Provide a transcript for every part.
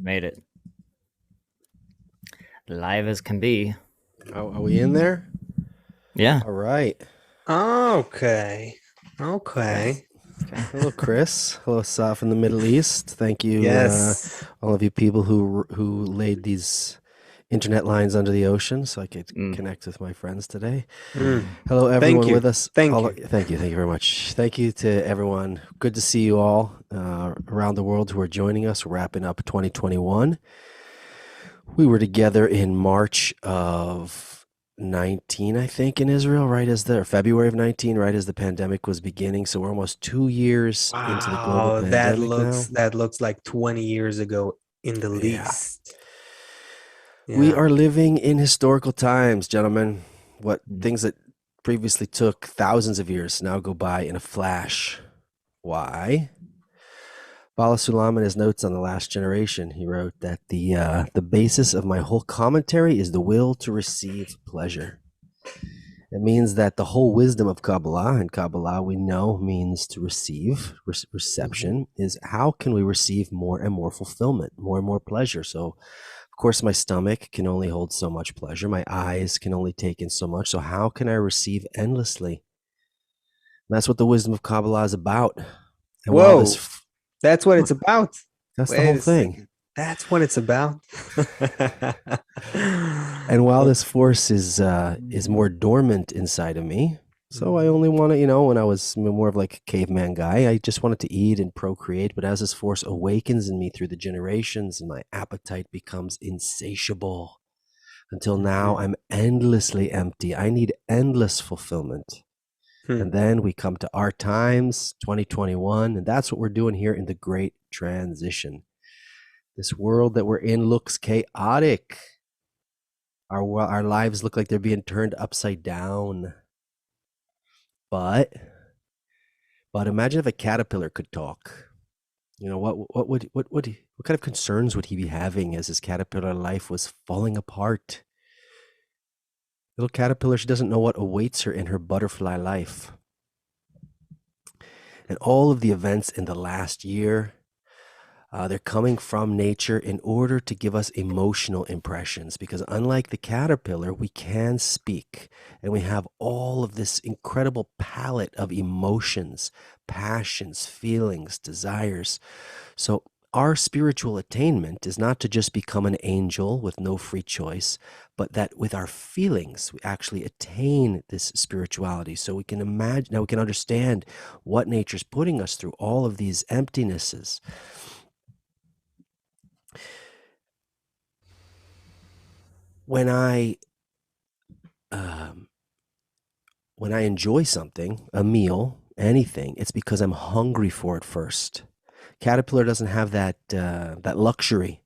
Made it. Live as can be. Are we in there? Yeah. All right. Okay. Okay. Hello, Chris. Hello, Saf in the Middle East. Thank you, Yes. all of you people who laid these internet lines under the ocean so I could connect with my friends today. Hello, everyone you. with us. Thank you. Thank you very much. Thank you to everyone. Good to see you all around the world who are joining us. We're wrapping up 2021. We were together in March of 19, I think, in Israel, or February of 19, right as the pandemic was beginning. So we're almost 2 years into the global Wow, pandemic now. that looks like 20 years ago in the Yeah. least. We Yeah. are living in historical times, gentlemen. What things that previously took thousands of years now go by in a flash. Why? Bala Sulam, in his notes on the last generation, he wrote that the basis of my whole commentary is the will to receive pleasure. It means that the whole wisdom of Kabbalah, and Kabbalah we know means to receive, reception, is how can we receive more and more fulfillment, more and more pleasure. So, of course, my stomach can only hold so much pleasure. My eyes can only take in so much. So how can I receive endlessly? And that's what the wisdom of Kabbalah is about. And while Whoa, that's what it's about. That's the Wait whole a thing. second. That's what it's about. And while this force is more dormant inside of me, so I only want to, when I was more of like a caveman guy, I just wanted to eat and procreate. But as this force awakens in me through the generations, and my appetite becomes insatiable, until now I'm endlessly empty. I need endless fulfillment. And then we come to our times, 2021, and that's what we're doing here in the Great Transition. This world that we're in looks chaotic. Our lives look like they're being turned upside down. But imagine if a caterpillar could talk. What kind of concerns would he be having as his caterpillar life was falling apart? Little caterpillar, she doesn't know what awaits her in her butterfly life. And all of the events in the last year, they're coming from nature in order to give us emotional impressions, because unlike the caterpillar, we can speak and we have all of this incredible palette of emotions, passions, feelings, desires. So our spiritual attainment is not to just become an angel with no free choice, but that with our feelings, we actually attain this spirituality. So we can imagine, now we can understand what nature's putting us through, all of these emptinesses. When I enjoy something, a meal, anything, it's because I'm hungry for it first. Caterpillar doesn't have that luxury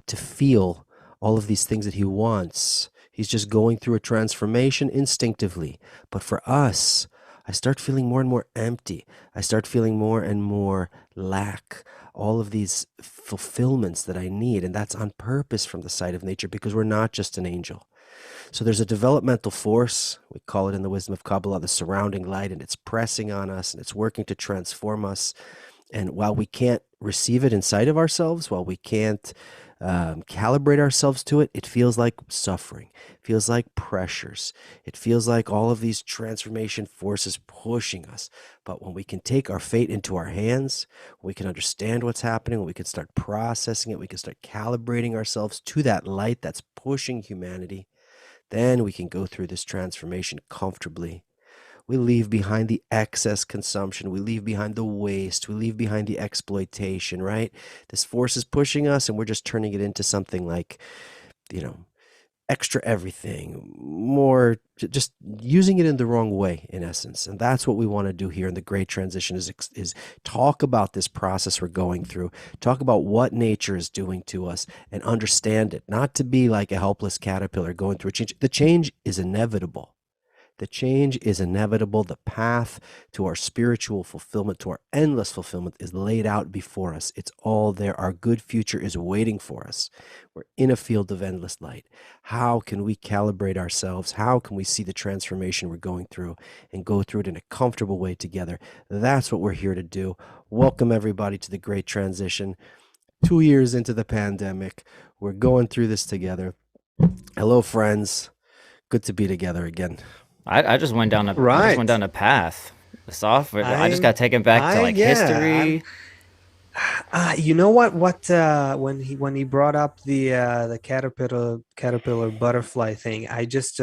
to feel all of these things that he wants. He's just going through a transformation instinctively. But for us, I start feeling more and more empty. I start feeling more and more lack, all of these fulfillments that I need. And that's on purpose from the side of nature, because we're not just an angel. So there's a developmental force, we call it in the wisdom of Kabbalah, the surrounding light, and it's pressing on us and it's working to transform us. And while we can't receive it inside of ourselves, while we can't calibrate ourselves to it, it feels like suffering, it feels like pressures, it feels like all of these transformation forces pushing us. But when we can take our fate into our hands, we can understand what's happening, we can start processing it, we can start calibrating ourselves to that light that's pushing humanity, then we can go through this transformation comfortably. We leave behind the excess consumption. We leave behind the waste. We leave behind the exploitation, right? This force is pushing us and we're just turning it into something like, extra everything, more just using it in the wrong way, in essence. And that's what we want to do here in the Great Transition is talk about this process we're going through, talk about what nature is doing to us and understand it, not to be like a helpless caterpillar going through a change. The change is inevitable. The change is inevitable. The path to our spiritual fulfillment, to our endless fulfillment, is laid out before us. It's all there. Our good future is waiting for us. We're in a field of endless light. How can we calibrate ourselves? How can we see the transformation we're going through and go through it in a comfortable way together? That's what we're here to do. Welcome, everybody, to the Great Transition. 2 years into the pandemic. We're going through this together. Hello, friends. Good to be together again. I just went Right. down a path. The software I just I'm got taken back to like yeah, I'm history. you know what when he brought up the caterpillar butterfly thing, I just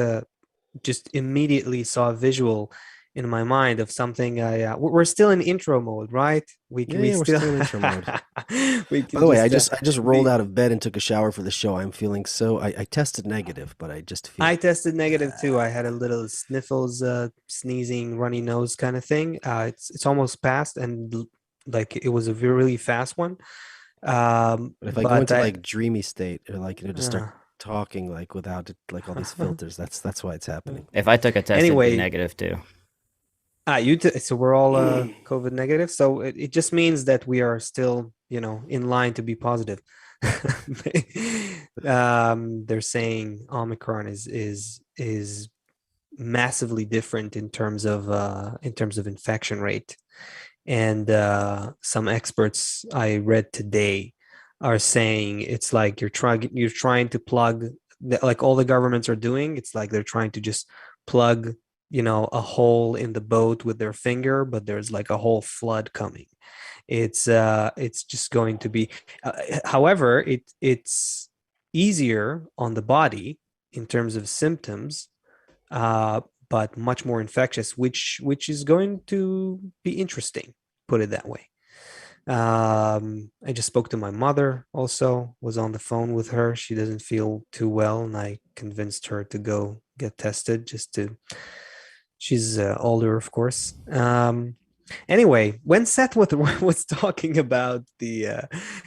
immediately saw a visual in my mind of something. We're still in intro mode, right? Yeah, We yeah, we're still still in intro mode. we By can the way, just I just rolled the out of bed and took a shower for the show. I'm feeling so I tested negative, but I just I feel tested negative too. I had a little sniffles, sneezing, runny nose kind of thing. It's almost passed, and like it was a really fast one. but if I go But into I like dreamy state or like just start uh, talking like without it, like all these filters, that's why it's happening. If I took a test, it'd be anyway, negative too. so we're all COVID negative. So it just means that we are still, in line to be positive. They're saying Omicron is massively different in terms of infection rate. And some experts I read today are saying it's like you're trying to plug like all the governments are doing. It's like they're trying to just plug a hole in the boat with their finger, but there's like a whole flood coming. It's just going to be however, it's easier on the body in terms of symptoms, uh, but much more infectious, which is going to be interesting. Put it that way. I just spoke to my mother. Also, was on the phone with her. She doesn't feel too well, and I convinced her to go get tested. Just to, she's older, of course. Anyway, when Seth was talking about the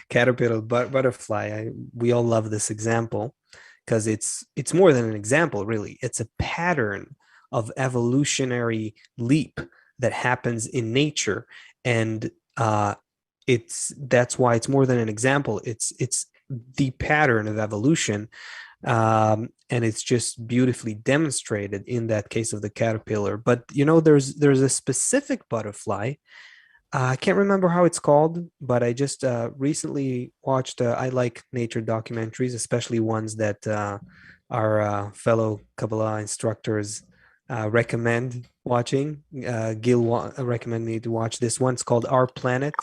caterpillar butterfly, we all love this example because it's more than an example, really. It's a pattern of evolutionary leap that happens in nature, and it's that's why it's more than an example. It's the pattern of evolution, and it's just beautifully demonstrated in that case of the caterpillar. But there's a specific butterfly. I can't remember how it's called, but I just recently watched. I like nature documentaries, especially ones that our fellow Kabbalah instructors recommend watching. Gil recommended me to watch this one. It's called Our Planet.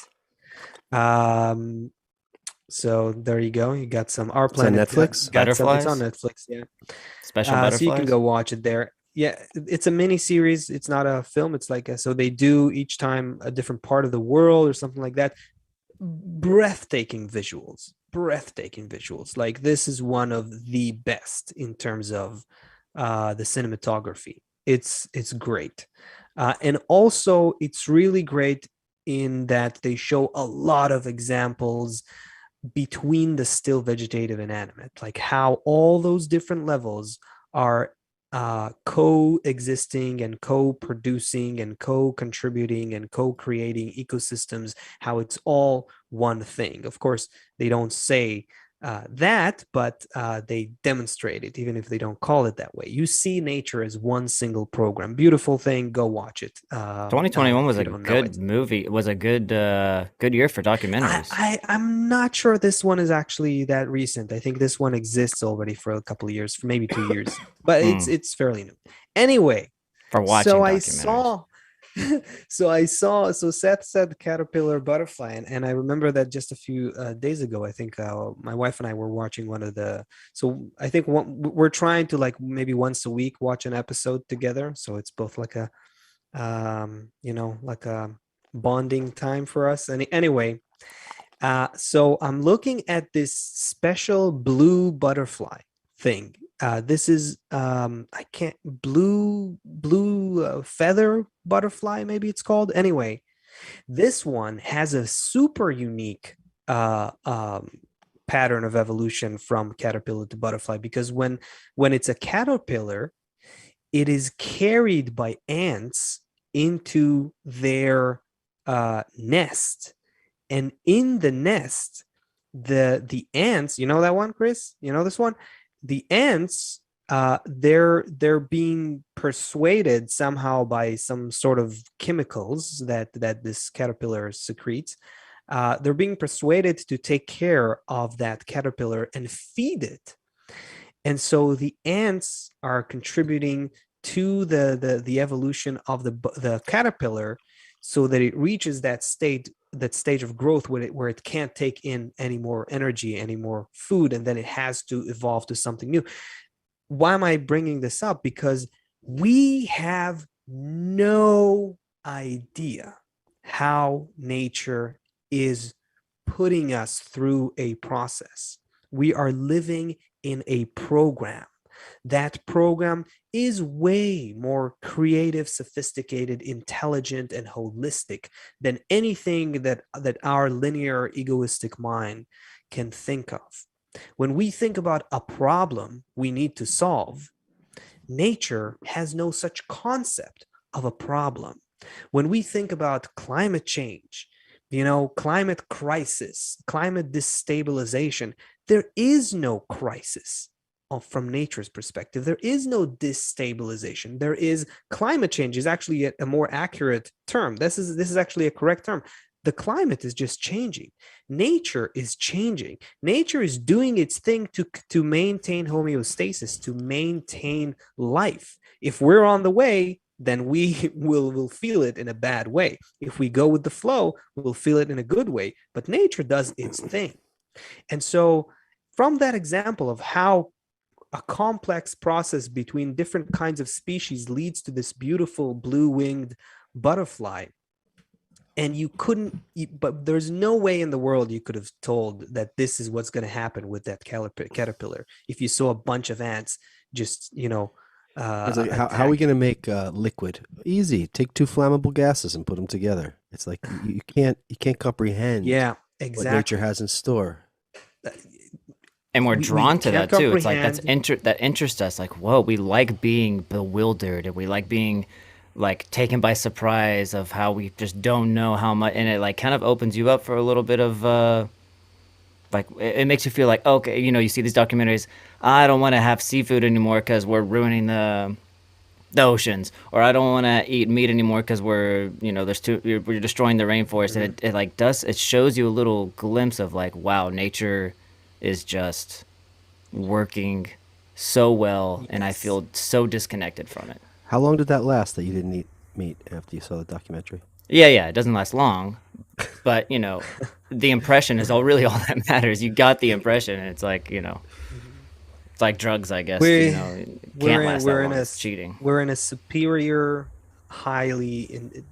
Um, so there you go. You got some Our It's on Planet. Netflix. Got some. It's on Butterflies, Netflix. Yeah. special So you can butterflies. go watch it there. Yeah, it's a mini series. It's not a film. It's like so they do each time a different part of the world or something like that. Breathtaking visuals. Breathtaking visuals. Like this is one of the best in terms of the cinematography. It's great, and also it's really great in that they show a lot of examples between the still vegetative and animate, like how all those different levels are coexisting and co-producing and co-contributing and co-creating ecosystems, how it's all one thing. Of course, they don't say that, but they demonstrate it, even if they don't call it that way. You see nature as one single program. Beautiful thing. Go watch it 2021 was if you a don't know good it. movie. It was a good year for documentaries. I'm not sure this one is actually that recent. I think this one exists already for a couple of years, for maybe 2 years, but it's Hmm. it's fairly new. Anyway, For so watching I documentaries. saw so Seth said caterpillar butterfly, and I remember that just a few days ago. I think my wife and I were watching one of the. So I think we're trying to like maybe once a week watch an episode together. So it's both like a like a bonding time for us. And anyway, so I'm looking at this special blue butterfly thing. This is I can't blue feather butterfly, maybe it's called. Anyway, this one has a super unique uh, um, pattern of evolution from caterpillar to butterfly, because when it's a caterpillar, it is carried by ants into their nest, and in the nest, the ants, you know that one, Chris, you know this one, the ants, they're being persuaded somehow by some sort of chemicals that this caterpillar secretes, they're being persuaded to take care of that caterpillar and feed it. And so the ants are contributing to the evolution of the caterpillar, so that it reaches that stage of growth where it can't take in any more energy, any more food, and then it has to evolve to something new. Why am I bringing this up? Because we have no idea how nature is putting us through a process. We are living in a program. That program is way more creative, sophisticated, intelligent, and holistic than anything that our linear, egoistic mind can think of. When we think about a problem we need to solve, nature has no such concept of a problem. When we think about climate change, climate crisis, climate destabilization, there is no crisis from nature's perspective. There is no destabilization. There is climate change is actually a more accurate term. This is actually a correct term. The climate is just changing. Nature is changing. Nature is doing its thing to maintain homeostasis, to maintain life. If we're on the way, then we will feel it in a bad way. If we go with the flow, we'll feel it in a good way. But nature does its thing. And so from that example of how a complex process between different kinds of species leads to this beautiful blue-winged butterfly, and but there's no way in the world you could have told that this is what's going to happen with that caterpillar if you saw a bunch of ants just it's like, how are we going to make liquid? Easy. Take two flammable gases and put them together. It's like you can't comprehend exactly what nature has in store. And we're drawn to that too. It's like that interests us. Like, whoa, we like being bewildered, and we like being like taken by surprise of how we just don't know how much, and it like kind of opens you up for a little bit of like it makes you feel like, okay, you see these documentaries, I don't want to have seafood anymore because we're ruining the oceans, or I don't want to eat meat anymore because we're destroying the rainforest. And it shows you a little glimpse of like, wow, nature is just working so well. Yes. And I feel so disconnected from it. How long did that last that you didn't eat meat after you saw the documentary? Yeah, it doesn't last long, but the impression is really all that matters. You got the impression, and it's like, it's like drugs, I guess. It's cheating. We're in a superior, highly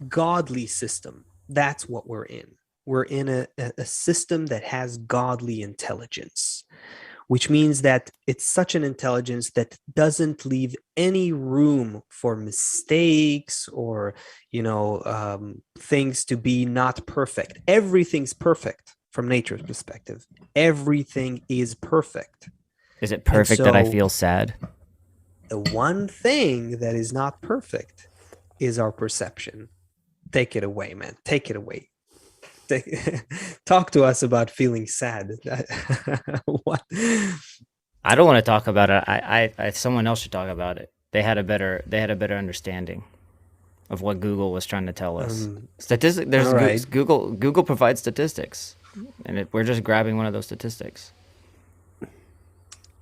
godly system. That's what we're in. We're in a system that has godly intelligence, which means that it's such an intelligence that doesn't leave any room for mistakes or, things to be not perfect. Everything's perfect from nature's perspective. Everything is perfect. Is it perfect that I feel sad? The one thing that is not perfect is our perception. Take it away, man. Take it away. Talk to us about feeling sad. What? I don't want to talk about it. I someone else should talk about it. They had a better understanding of what Google was trying to tell us. There's Google provides statistics, and we're just grabbing one of those statistics.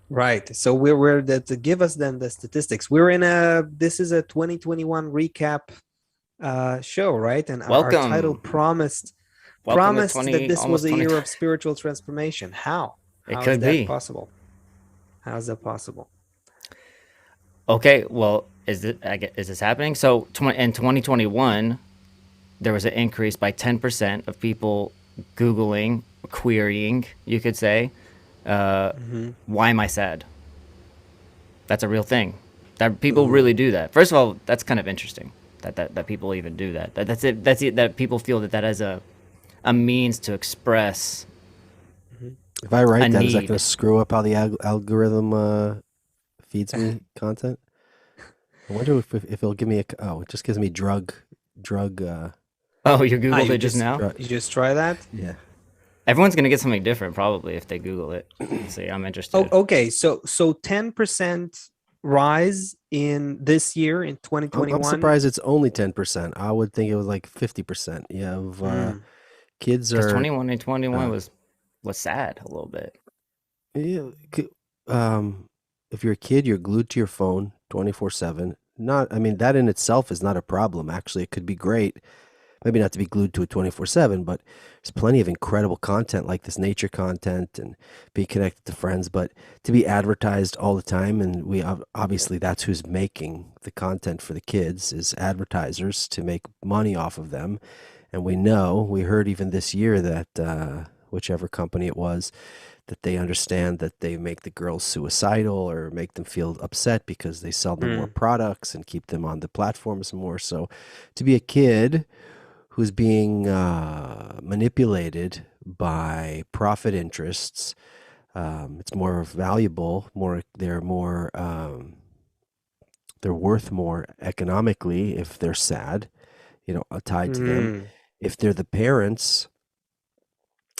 Right. So we're to give us then the statistics. This is a 2021 recap show, right? And our title promised that this was a year of spiritual transformation. How is that possible? How is that possible? Okay, well, is this happening? So in 2021, there was an increase by 10% of people Googling, querying, you could say, why am I sad? That's a real thing. That people really do that. First of all, that's kind of interesting that people even do that. That's it. That people feel that as a means to express. If I write that, is that going to screw up how the algorithm feeds me content? I wonder if it'll give me it just gives me drug. You Googled it just now? You just try that? Yeah. Everyone's going to get something different probably if they Google it. See, I'm interested. Okay. So 10% rise in this year in 2021. I'm surprised it's only 10%. I would think it was like 50%. You have Kids Because are 21 and 21 uh, was sad a little bit. yeah, if you're a kid, you're glued to your phone 24/7. Not, I mean, that in itself is not a problem. Actually, it could be great. Maybe not to be glued to it 24/7, but there's plenty of incredible content like this nature content and be connected to friends, but to be advertised all the time, and obviously that's who's making the content for the kids is advertisers to make money off of them. And we heard even this year that whichever company it was, that they understand that they make the girls suicidal or make them feel upset because they sell them more Mm. products and keep them on the platforms more. So to be a kid who's being manipulated by profit interests, it's more valuable, they're worth more economically if they're sad, tied to them. Mm. If they're the parents,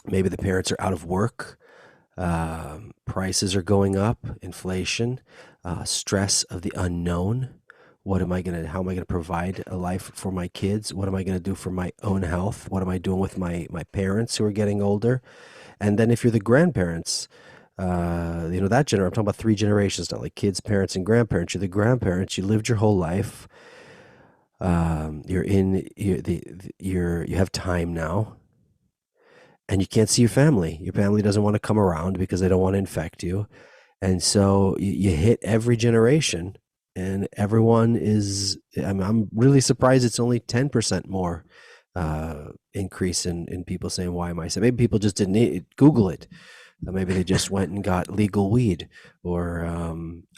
maybe the parents are out of work. Prices are going up, inflation, stress of the unknown. How am I gonna provide a life for my kids? What am I gonna do for my own health? What am I doing with my parents who are getting older? And then if you're the grandparents, I'm talking about three generations now, like kids, parents, and grandparents. You're the grandparents. You lived your whole life. You have time now, and you can't see your family. Your family doesn't want to come around because they don't want to infect you. And so you hit every generation, and everyone is. I'm really surprised it's only 10% more increase in people saying, "Why am I sad?" Maybe people just didn't Google it. Maybe they just went and got legal weed, or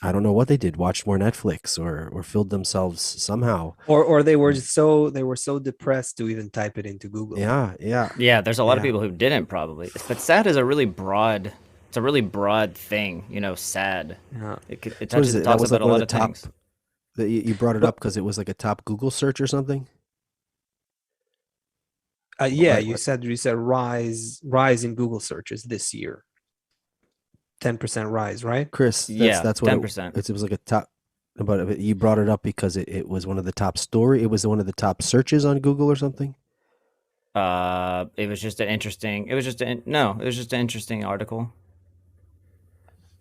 I don't know what they did. Watched more Netflix, or filled themselves somehow. Or they were so depressed to even type it into Google. Yeah, yeah, Yeah, there's a lot of yeah. people who didn't probably. But sad is a really broad. It's a really broad thing, sad. Yeah. It So what is touches, it it? That talks was about like a one of lot the of top. things. That you brought it But up because it was like a top Google search or something. yeah, Like, you said rise in Google searches this year. 10% rise, right? Chris, Yeah, that's what 10%. it was like a top. But you brought it up because it was one of the top story. It was one of the top searches on Google or something. It was just an interesting. It was just an no. It was just an interesting article.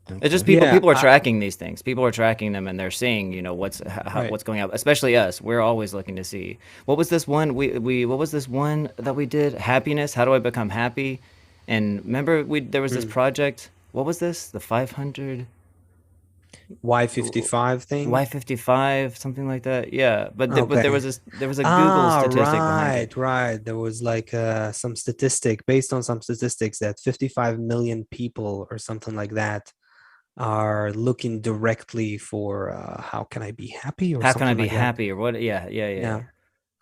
It's just Okay. people. Yeah, People are tracking these things. People are tracking them, and they're seeing, right. what's going on. Especially us. We're always looking to see what was this one. What was this one that we did? Happiness. How do I become happy? And remember, there was this Mm. project. What was this? The 500 Y55 thing. Y55, something like that. Yeah, but Okay. there was a Google statistic behind it. Right. There was like some statistic based on some statistics that 55 million people or something like that are looking directly for how can I be happy or How can I something be like that. happy or what? Yeah, yeah, yeah, Yeah. yeah.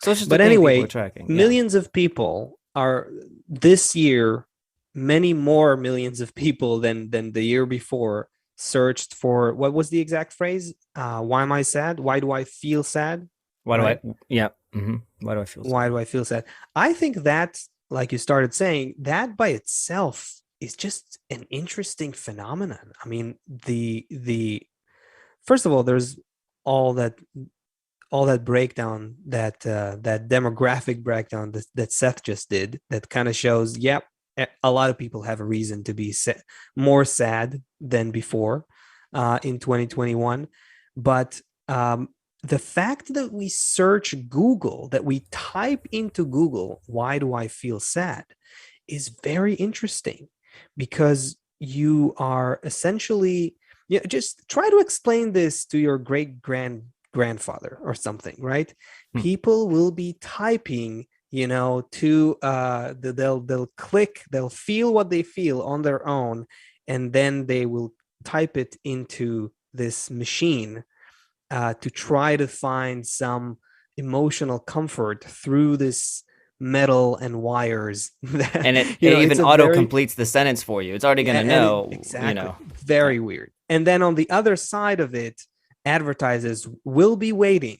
So it's just a But thing people are anyway, tracking. Yeah. millions of people are this year, many more millions of people than the year before searched for what was the exact phrase? Why am I sad? Why do I feel sad? Why do I? Right? Yeah. Why do I feel Why sad? do I feel sad? I think that, like you started saying, that by itself is just an interesting phenomenon. I mean, the first of all, there's all that all that breakdown that demographic breakdown that Seth just did that kind of shows, yep, a lot of people have a reason to be more sad than before in 2021. But the fact that we search Google, that we type into Google, why do I feel sad, is very interesting because you are essentially, just try to explain this to your grandfather or something, right? Hmm. People will be typing, to they'll click, they'll feel what they feel on their own, and then they will type it into this machine to try to find some emotional comfort through this metal and wires. And it It's even a auto very, completes the sentence for you. It's already gonna and it, know. exactly, very weird. And then on the other side of it, advertisers will be waiting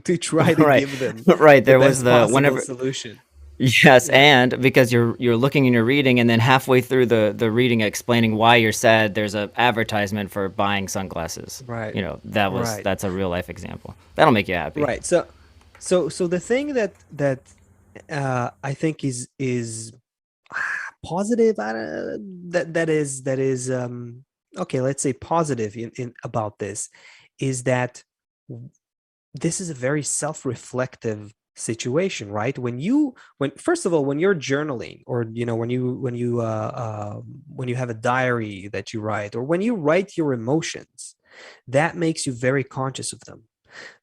to try to Right, give them right. the There was best the possible whenever. solution. Yes, Yeah, and because you're looking and you're reading, and then halfway through the reading, explaining why you're sad, there's a advertisement for buying sunglasses. right, That's right, a real life example. That'll make you happy. right. So the thing that I think is positive. That is okay. Let's say positive in about this is that this is a very self-reflective situation, right? When first of all, when you're journaling, or when you have a diary that you write, or when you write your emotions, that makes you very conscious of them.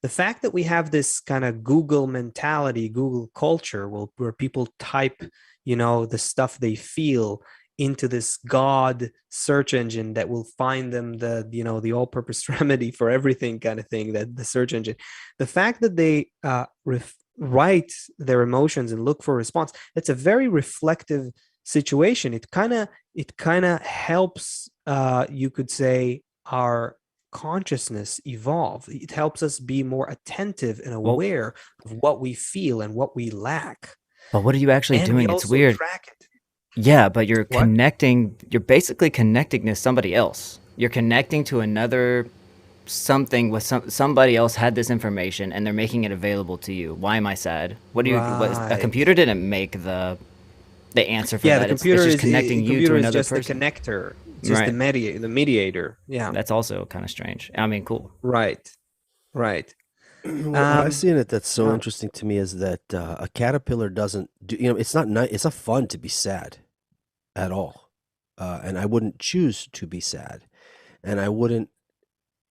The fact that we have this kind of Google mentality, Google culture, where people type, the stuff they feel into this God search engine that will find them the all-purpose remedy for everything kind of thing, that the search engine, the fact that they write their emotions and look for a response, it's a very reflective situation. It kind of helps, you could say, our consciousness evolve. It helps us be more attentive and Well, aware of what we feel and what we lack. but what are you actually And we doing? It's also weird. track it. Yeah, but What? you're basically connecting to somebody else. You're connecting to another something with somebody else had this information and they're making it available to you. Why am I sad? What a Right. computer didn't make the answer for Yeah, the that. It's computer just is connecting you to computer is another just the person. connector, just Right. the mediator. Yeah. That's also kind of strange. I mean, cool. Right. Right. What I Um, see in it that's so yeah. interesting to me is that a caterpillar doesn't do, it's not nice, it's not fun to be sad at all. And I wouldn't choose to be sad. And I wouldn't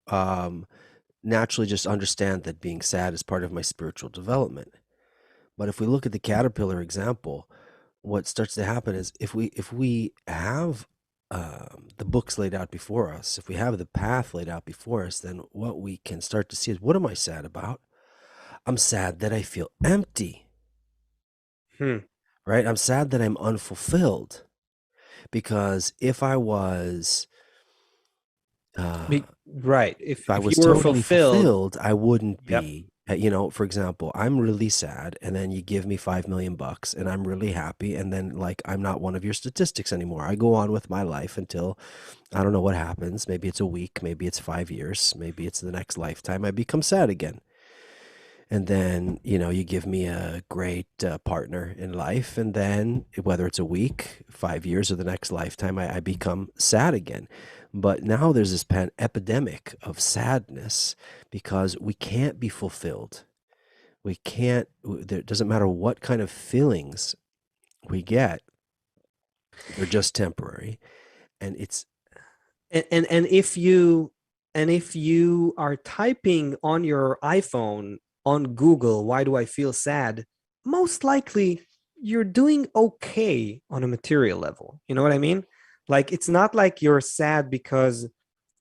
um, naturally just understand that being sad is part of my spiritual development. But if we look at the caterpillar example, what starts to happen is if we have the books laid out before us, if we have the path laid out before us, then what we can start to see is, what am I sad about? I'm sad that I feel empty, Hmm. right? I'm sad that I'm unfulfilled, because uh, Right. if I If you was were totally fulfilled, fulfilled, I wouldn't yep. be. For example, I'm really sad, and then you give me 5 million bucks, and I'm really happy, and then like I'm not one of your statistics anymore. I go on with my life until I don't know what happens. Maybe it's a week, maybe it's 5 years, maybe it's the next lifetime. I become sad again. And then you give me a great partner in life, and then whether it's a week, 5 years, or the next lifetime, I become sad again. But now there's this epidemic of sadness because we can't be fulfilled. We can't. It doesn't matter what kind of feelings we get; they're just temporary. And it's And if you are typing on your iPhone on Google, why do I feel sad? Most likely you're doing okay on a material level. You know what I mean? Like, it's not like you're sad because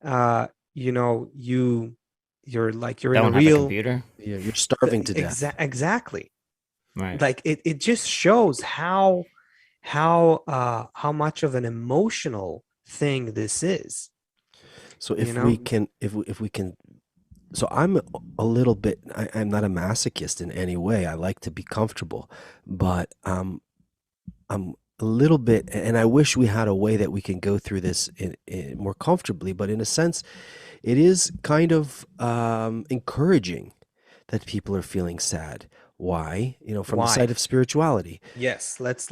uh you know you you're in a Don't have a real computer. you're starving to death. exactly. Right. Like, it just shows how much of an emotional thing this is, So you if we know? can, if we can, so I'm a little bit. I'm not a masochist in any way. I like to be comfortable, but I'm a little bit, and I wish we had a way that we can go through this more comfortably. But in a sense, it is kind of encouraging that people are feeling sad. Why? From the side Why? of spirituality. Yes, let's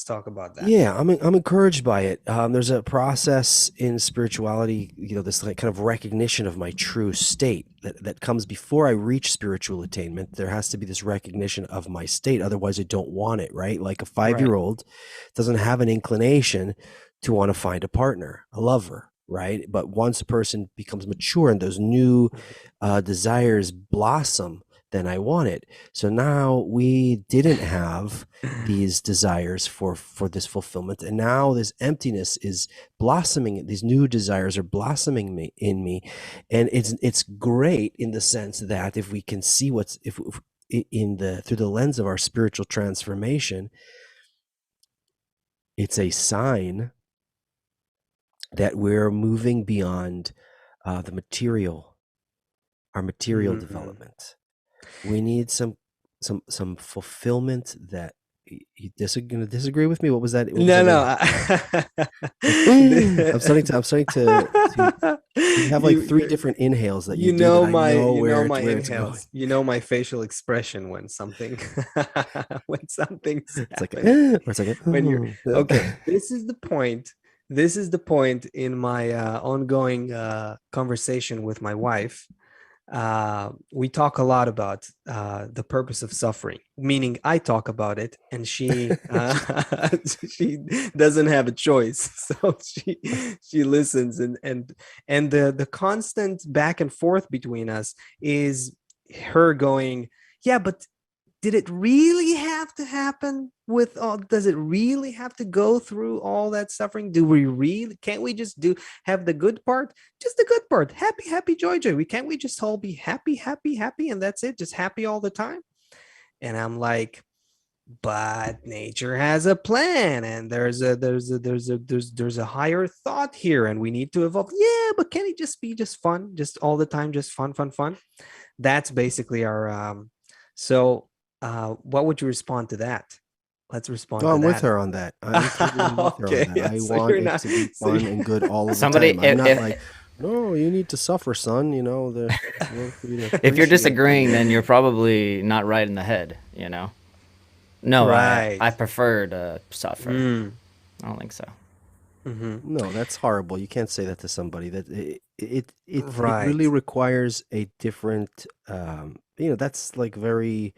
talk about that. Yeah, I'm encouraged by it. There's a process in spirituality, this like kind of recognition of my true state that comes before I reach spiritual attainment. There has to be this recognition of my state. Otherwise, I don't want it, right? Like a Right. 5-year-old doesn't have an inclination to want to find a partner, a lover, right? But once a person becomes mature and those new Mhm. desires blossom, then I want it. So now we didn't have these desires for this fulfillment, and now this emptiness is blossoming. These new desires are blossoming in me, and it's great in the sense that if we can see what's if in the through the lens of our spiritual transformation, it's a sign that we're moving beyond the material our material Mhm. development. We need some fulfillment that gonna disagree with me? What was that? What was No, that? no. Like, I'm starting to. You have like three You're different inhales that you do that I know you know where my it's going. inhales. You know my facial expression when something when something's It's like, happening. or it's like, When you're yep. okay, this is the point. This is the point in my ongoing conversation with my wife. We talk a lot about the purpose of suffering, meaning I talk about it and she she doesn't have a choice. So she listens, and the constant back and forth between us is her going, yeah, but did it really have to happen with all, does it really have to go through all that suffering? Do we really, can't we just do, have the good part, just the good part, happy, happy, joy, joy? We can't we just all be happy, happy, happy, and that's it, just happy all the time? And I'm like, but nature has a plan, and there's a higher thought here, and we need to evolve. Yeah, but can it just be just fun, just all the time, just fun, fun, fun? That's basically our so what would you respond to that? Let's respond No, to I'm with that. her on that. I'm totally with her on Okay, that. yeah, I so want you're it not, to be so fun and good all of the Somebody, time. I'm not if like, no, you need to suffer, son. You know, there's work for you to if you're appreciate. disagreeing, then you're probably not right in the head. No, right. I prefer to suffer. Mm, I don't think so. mm-hmm. No, that's horrible. You can't say that to somebody. That it really Right. requires a different. That's like very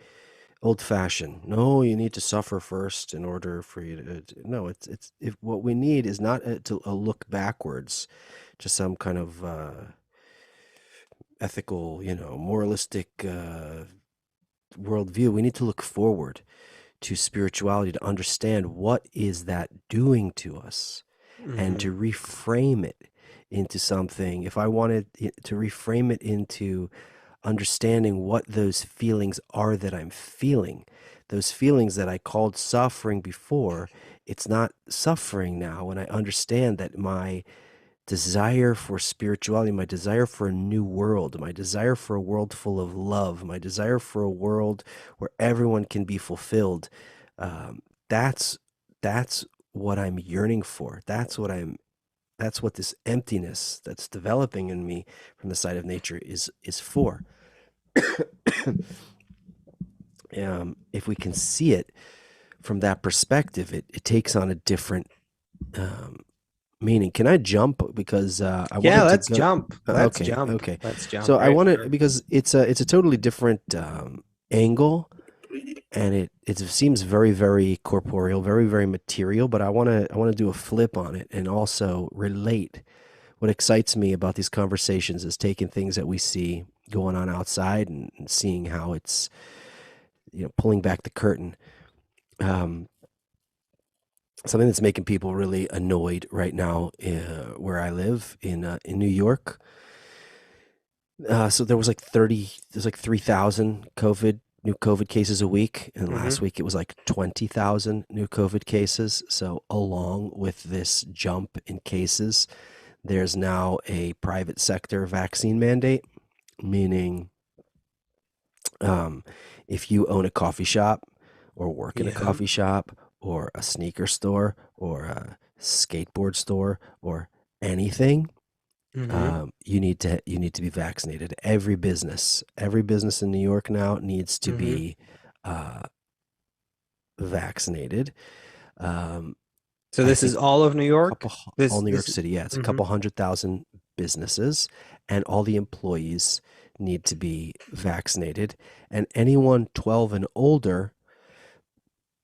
old fashioned. No, you need to suffer first in order for you to. No, it's if what we need is not a look backwards to some kind of ethical, moralistic worldview. We need to look forward to spirituality to understand what is that doing to us and Mm-hmm. to reframe it into something. If I wanted to reframe it into understanding what those feelings are that I'm feeling, those feelings that I called suffering before, it's not suffering now when I understand that my desire for spirituality, my desire for a new world, my desire for a world full of love, my desire for a world where everyone can be fulfilled. Um, that's that's what I'm yearning for. That's what this emptiness that's developing in me from the side of nature is for. If we can see it from that perspective, it takes on a different um, meaning. Can I jump because I Yeah, wanted to let's go? jump. Let's Okay, jump. okay. Let's So jump. I Right. want to Sure. because it's a totally different angle, and it seems very very corporeal, very very material. But I want to do a flip on it and also relate. What excites me about these conversations is taking things that we see going on outside and seeing how it's pulling back the curtain. Um, Something that's making people really annoyed right now where I live in New York. So there's like 3,000 new COVID cases a week, and Mm-hmm. last week it was like 20,000 new COVID cases. So along with this jump in cases, there's now a private sector vaccine mandate, meaning um, if you own a coffee shop or work in a Yeah. coffee shop or a sneaker store or a skateboard store or anything, Mm-hmm. you need to be vaccinated. Every business in New York now needs to Mm-hmm. be uh, vaccinated. Um, So I this think is all of New York. all This New York this. City. Yeah, it's a Mm-hmm. couple 100,000 businesses, and all the employees need to be vaccinated. And anyone 12 and older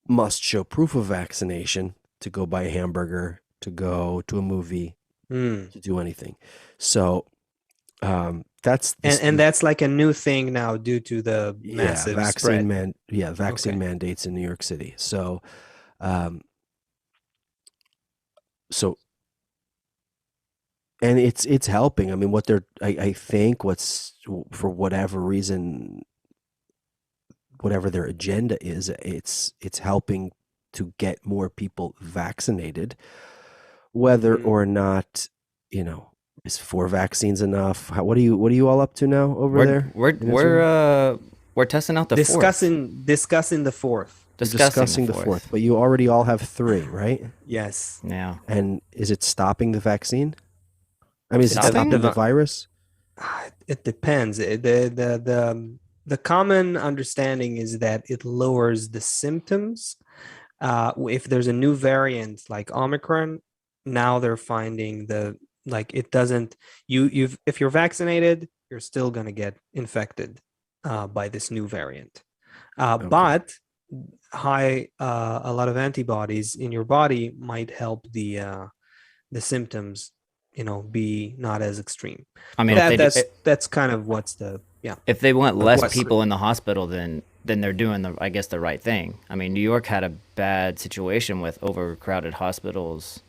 must show proof of vaccination to go buy a hamburger, to go to a movie, Mm. to do anything. So that's And that's like a new thing now due to the yeah, massive spread. vaccine Okay. mandates in New York City. Um, so and it's helping. I mean, I think what's for whatever reason, whatever their agenda is, it's helping to get more people vaccinated, whether Mm-hmm. or not you know is 4 vaccines enough. What are you all up to now over We're there we're in we're Israel? uh we're testing out the fourth. Discussing the fourth. You're Discussing the discussing the fourth, fourth. but you already all have three, right? Yes. Yeah. And is it stopping the vaccine? I mean, is it The stopping Stopping? the virus? it depends. The common understanding is that it lowers the symptoms. If there's a new variant like Omicron, now they're finding the like it doesn't you've if you're vaccinated, you're still gonna get infected by this new variant. Okay. But a lot of antibodies in your body might help the symptoms, be not as extreme. I mean, That that's kind of what's the yeah. if they want Like less what's people in the hospital, then they're doing the I guess the right thing. I mean, New York had a bad situation with overcrowded hospitals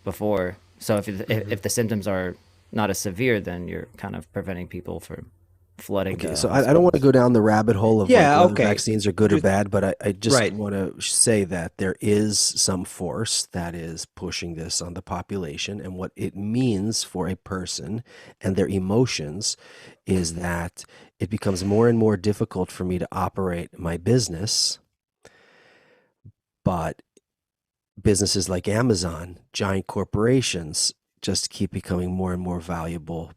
before. So Mhm. if the symptoms are not as severe, then you're kind of preventing people from flooding Okay, the so I don't want to go hospitals. down the rabbit hole of like Yeah, whether okay. vaccines are good or Just bad, but I just right. want to say that there is some force that is pushing this on the population, and what it means for a person and their emotions is that it becomes more and more difficult for me to operate my business, but businesses like Amazon, giant corporations, just keep becoming more and more valuable,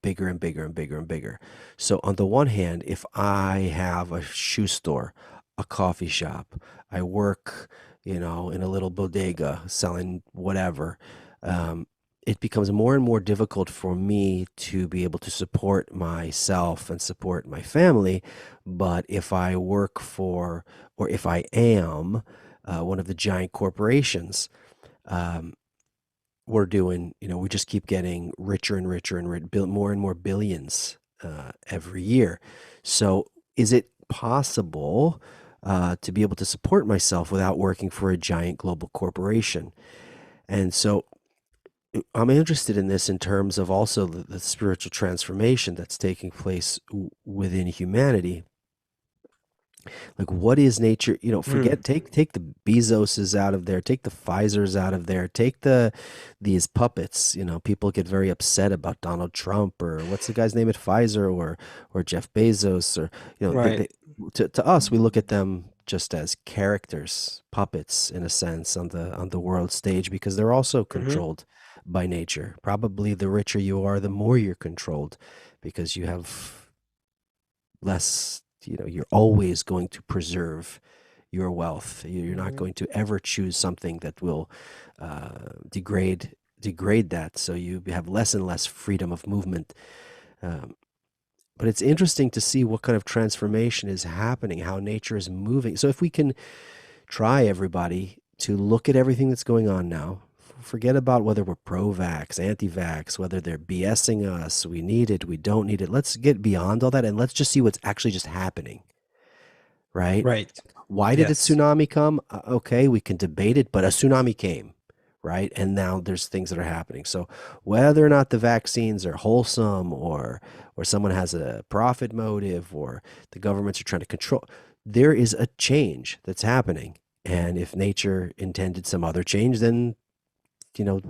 bigger and bigger and bigger and bigger. So, on the one hand, if I have a shoe store, a coffee shop, I work, in a little bodega selling whatever, it becomes more and more difficult for me to be able to support myself and support my family. But if I work for, or if I am, one of the giant corporations, um, we just keep getting richer and richer and more and more billions every year. So, is it possible to be able to support myself without working for a giant global corporation? And so, I'm interested in this in terms of also the spiritual transformation that's taking place within humanity. Like, what is nature? Mm, Forget, take the Bezoses out of there, take the Pfizers out of there, take these puppets. People get very upset about Donald Trump, or what's the guy's name at Pfizer, or Jeff Bezos, or right. to us, we look at them just as characters, puppets in a sense on the world stage, because they're also Hmm. controlled by nature. Probably the richer you are, the more you're controlled, because you have less, you're always going to preserve your wealth. You're not Hmm. going to ever choose something that will degrade that, so you have less and less freedom of movement. um, but it's interesting to see what kind of transformation is happening, how nature is moving. So if we can try, everybody, to look at everything that's going on now. Forget about whether we're pro-vax, anti-vax, whether they're BSing us, we need it, we don't need it. Let's get beyond all that, and let's just see what's actually just happening, right? Right. Why did a Yes. tsunami come? Okay, we can debate it, but a tsunami came, right? And now there's things that are happening. So whether or not the vaccines are wholesome, or someone has a profit motive, or the governments are trying to control, there is a change that's happening. And if nature intended some other change, then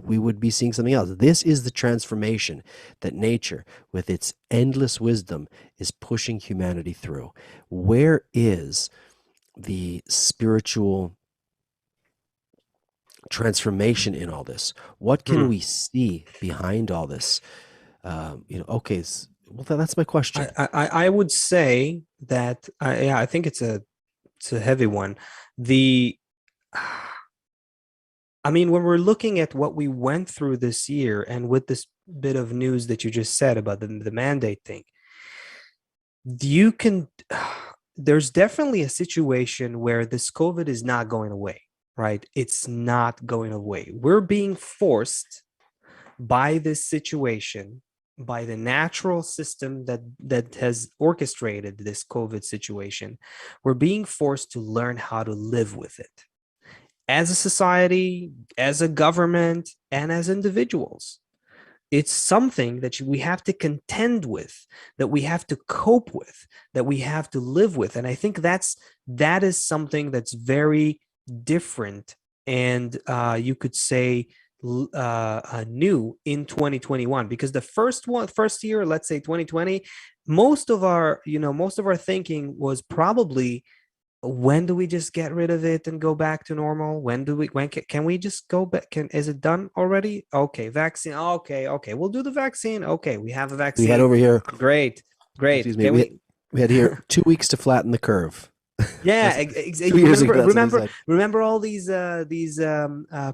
we would be seeing something else. This is the transformation that nature, with its endless wisdom, is pushing humanity through. Where is the spiritual transformation in all this? What can Hmm. we see behind all this? Okay, well, that's my question. I would say that yeah, I think it's a heavy one. The I mean, when we're looking at what we went through this year, and with this bit of news that you just said about the mandate thing, you can there's definitely a situation where this COVID is not going away, right? It's not going away. We're being forced by this situation, by the natural system that has orchestrated this COVID situation. We're being forced to learn how to live with it as a society, as a government, and as individuals. It's something that we have to contend with, that we have to cope with, that we have to live with. And I think that is something that's very different, and you could say new in 2021, because the first year, let's say 2020, most of our thinking was probably when do we just get rid of it and go back to normal? When can we just go back? Is it done already? Okay, vaccine. Okay, we'll do the vaccine. Okay, we have a We had vaccine. over here, Great, great. excuse me, Can we? we had here 2 weeks to flatten the curve. Yeah, That's what 2 years ago. That's what they said. remember all these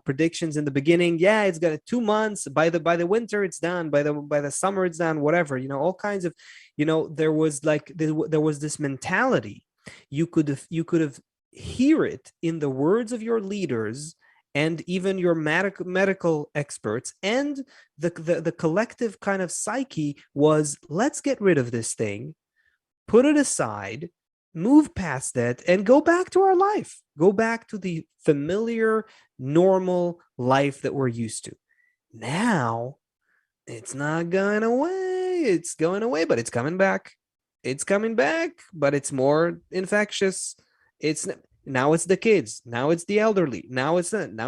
predictions in the beginning. Yeah, it's gonna 2 months. By the winter, it's done. By the summer, it's done. Whatever, all kinds of, there was like there was this mentality. You could have hear it in the words of your leaders and even your medical experts, and the collective kind of psyche was, let's get rid of this thing, put it aside, move past that, and go back to our life. Go back to the familiar, normal life that we're used to. Now, it's not going away. It's going away, but it's coming back. It's coming back, but it's more infectious. It's now it's the kids. Now it's the elderly. Now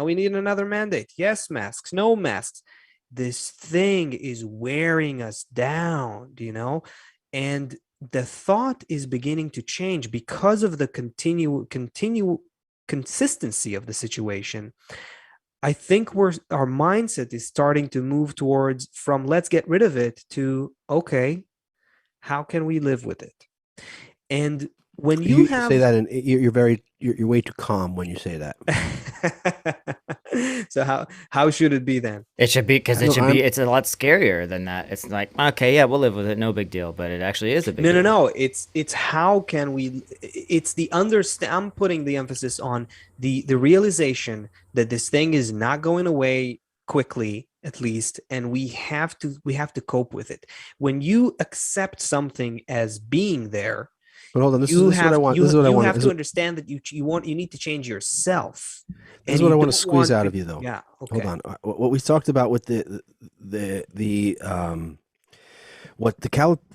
we need another mandate. Yes, masks. No masks. This thing is wearing us down, and the thought is beginning to change because of the continue consistency of the situation. I think our mindset is starting to move towards, from let's get rid of it to, okay, how can we live with it? And when you You say have that, and you're way too calm when you say that. so how should it be then? It should be, because it No, should I'm be. It's a lot scarier than that. It's like, okay, yeah, we'll live with it, no big deal. But it actually is a big No, no, deal. no. It's how can we? It's the understand. I'm putting the emphasis on the realization that this thing is not going away quickly, at least, and we have to cope with it. When you accept something as being there, But hold on. This you is what I have want. This is you what I you want. have to understand that you need to change yourself, This is and what you I want to don't squeeze want out to. of you, though. Yeah. Hold Okay. on. What we talked about with the what the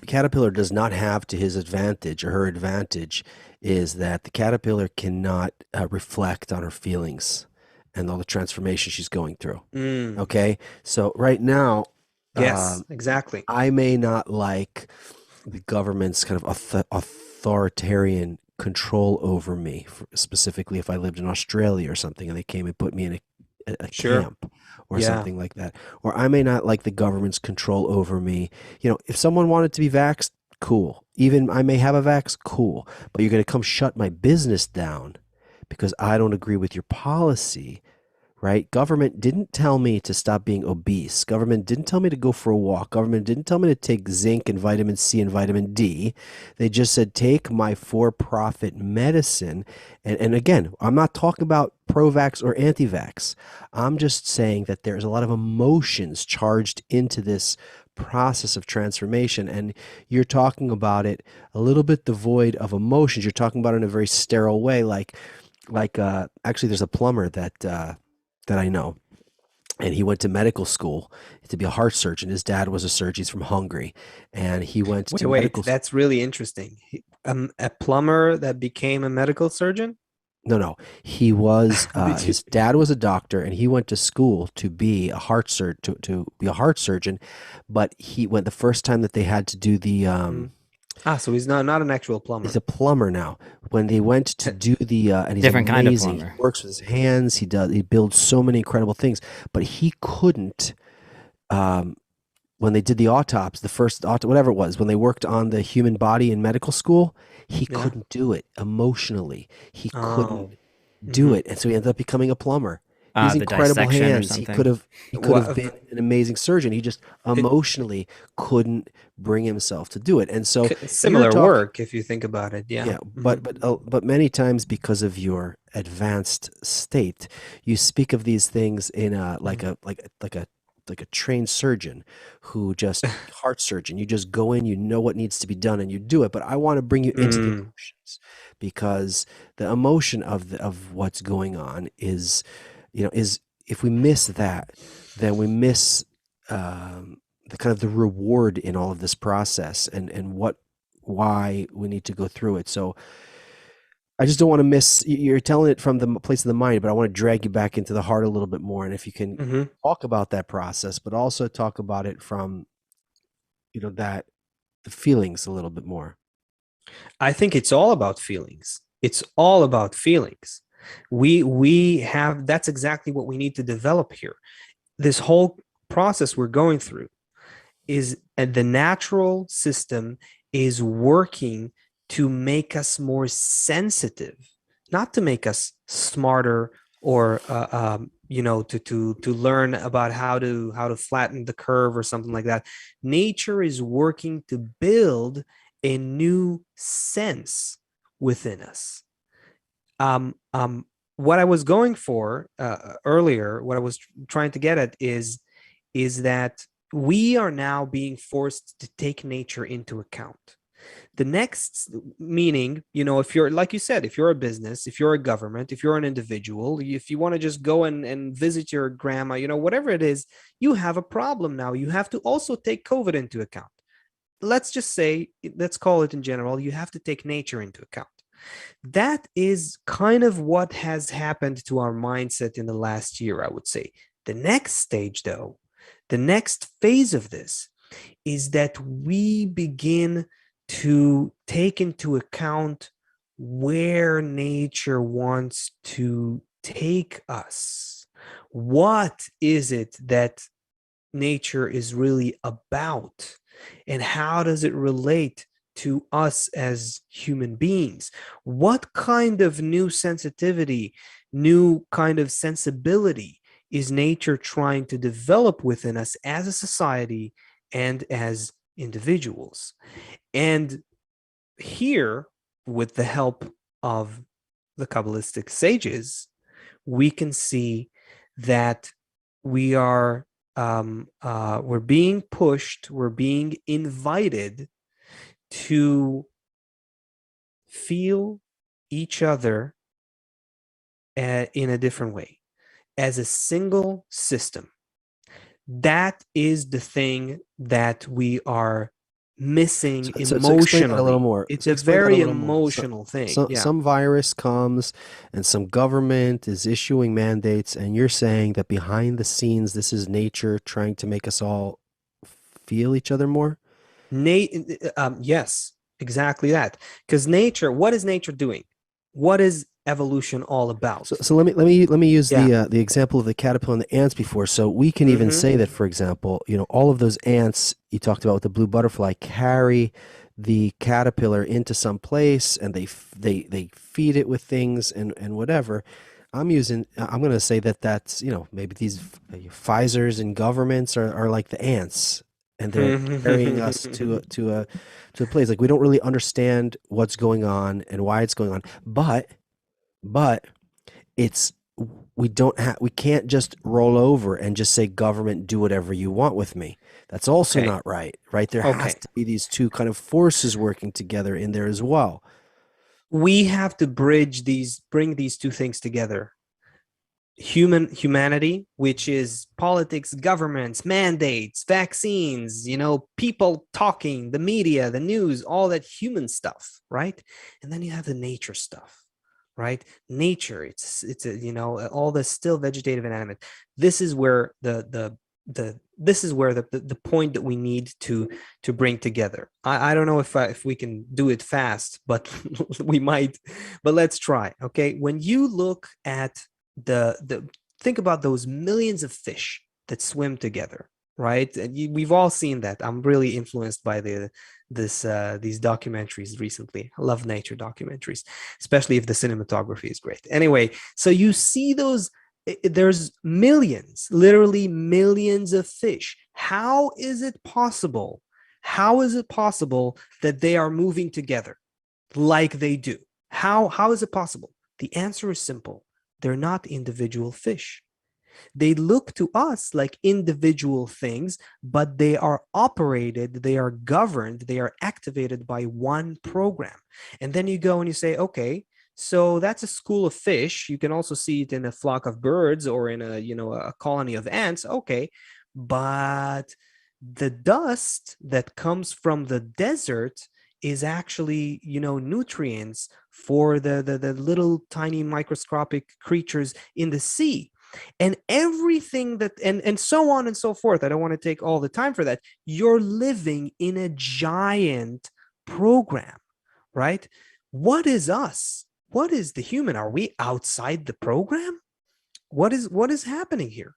caterpillar does not have to his advantage or her advantage is that the caterpillar cannot reflect on her feelings and all the transformation she's going through. Mm, Okay, so right now, yes. Exactly. I may not like the government's kind of authoritarian control over me, specifically if I lived in Australia or something and they came and put me in a Sure. camp or Yeah. something like that. Or I may not like the government's control over me. If someone wanted to be vaxxed, cool. Even I may have a vax, cool. But you're going to come shut my business down because I don't agree with your policy, right? Government didn't tell me to stop being obese. Government didn't tell me to go for a walk. Government didn't tell me to take zinc and vitamin C and vitamin D. They just said, take my for-profit medicine. And again, I'm not talking about pro-vax or anti-vax. I'm just saying that there's a lot of emotions charged into this process of transformation, and you're talking about it a little bit devoid of emotions. You're talking about it in a very sterile way, actually there's a plumber that I know. And he went to medical school to be a heart surgeon. His dad was a surgeon. He's from Hungary. And he went Wait, to wait. medical school. That's really interesting. A plumber that became a medical surgeon? No, no. He was, Did you? his dad was a doctor and he went to school to be a heart to be a heart surgeon. But he went the first time that they had to do Mhm. So he's not an actual he's plumber. a plumber now. When they went to do and he's Different kind of amazing. He plumber. works with his hands. He builds so many incredible things, but he couldn't, um, when they did the autopsy, the first whatever it was, when they worked on the human body in medical school, he Yeah. couldn't do it emotionally. He couldn't Oh. do Hmm. it, and so he ended up becoming a plumber. He has The incredible dissection or hands. something. He could have What? been an amazing surgeon. He just It, emotionally couldn't bring himself to do it. And so you're similar talking, work, if you think about it. Yeah. yeah, Hmm. but many times because of your advanced state, you speak of these things in a like a trained surgeon who just heart surgeon. You just go in, you know what needs to be done, and you do it. But I want to bring you into the Mm. emotions because the emotion of what's going on is if we miss that, then we miss the kind of the reward in all of this process and why we need to go through it. So I just don't want to miss. You're telling it from the place of the mind, but I want to drag you back into the heart a little bit more. And if you can Hmm. talk about that process, but also talk about it from that the feelings a little bit more. I think it's all about feelings. It's all about feelings. We have, that's exactly what we need to develop here. This whole process we're going through is the natural system is working to make us more sensitive, not to make us smarter or to learn about how to flatten the curve or something like that. Nature is working to build a new sense within us. um, um, what I was going for earlier, what I was trying to get at is that we are now being forced to take nature into account. The next meaning, if you're, like you said, if you're a business, if you're a government, if you're an individual, if you want to just go and visit your grandma, whatever it is, you have a problem now. You have to also take COVID into account. Let's just say, let's call it in general, you have to take nature into account. That is kind of what has happened to our mindset in the last year, I would say. The next stage, though, the next phase of this is that we begin to take into account where nature wants to take us. What is it that nature is really about? And how does it relate to us as human beings? What kind of new sensitivity, new kind of sensibility is nature trying to develop within us as a society and as individuals? And here, with the help of the Kabbalistic sages, we can see that we are we're being pushed, we're being invited to feel each other in a different way, as a single system. That is the thing that we are missing So explain that a little emotionally. more. It's So a explain that a very little more. emotional thing. Yeah. Some virus comes and some government is issuing mandates, and you're saying that behind the scenes, this is nature trying to make us all feel each other more? Yes, exactly that. Because nature, what is nature doing? What is evolution all about? So let me use Yeah. the example of the caterpillar and the ants before. So we can even Mm-hmm. say that, for example, all of those ants you talked about with the blue butterfly carry the caterpillar into some place, and they feed it with things and whatever. I'm going to say that that's, maybe these Pfizer's and governments are like the ants, and they're carrying us to a place. Like, we don't really understand what's going on and why it's going on, but it's we can't just roll over and just say, government, do whatever you want with me. That's also Okay. not right. There has Okay. to be these two kind of forces working together in there as well. We have to bring these two things together. Humanity, which is politics, governments, mandates, vaccines, people talking, the media, the news, all that human stuff, right? And then you have the nature stuff, right? Nature, it's a, all the still vegetative and animate. This is where this is where the point that we need to bring together. I don't know if we can do it fast, but we might. But let's try. Okay, when you look at the think about those millions of fish that swim together, right? And we've all seen that. I'm really influenced by these documentaries recently. I love nature documentaries, especially if the cinematography is great. Anyway, so you see those, there's millions, literally millions of fish. How is it possible? How is it possible that they are moving together like they do? How is it possible? The answer is simple. They're not individual fish. They look to us like individual things, but they are operated, they are governed, they are activated by one program. And then you go and you say, okay, so that's a school of fish. You can also see it in a flock of birds or in a colony of ants. Okay, but the dust that comes from the desert is actually, nutrients for the little tiny microscopic creatures in the sea. And everything that and so on and so forth. I don't want to take all the time for that. You're living in a giant program, right? What is us? what is the human? Are we outside the program? What is happening here?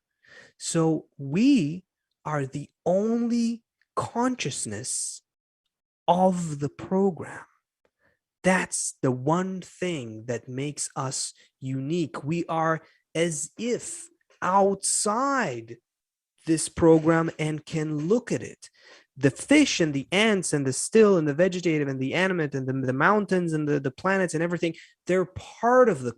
So we are the only consciousness of the program. That's the one thing that makes us unique. We are as if outside this program and can look at it. The fish and the ants and the still and the vegetative and the animate and the mountains and the planets and everything, they're part of the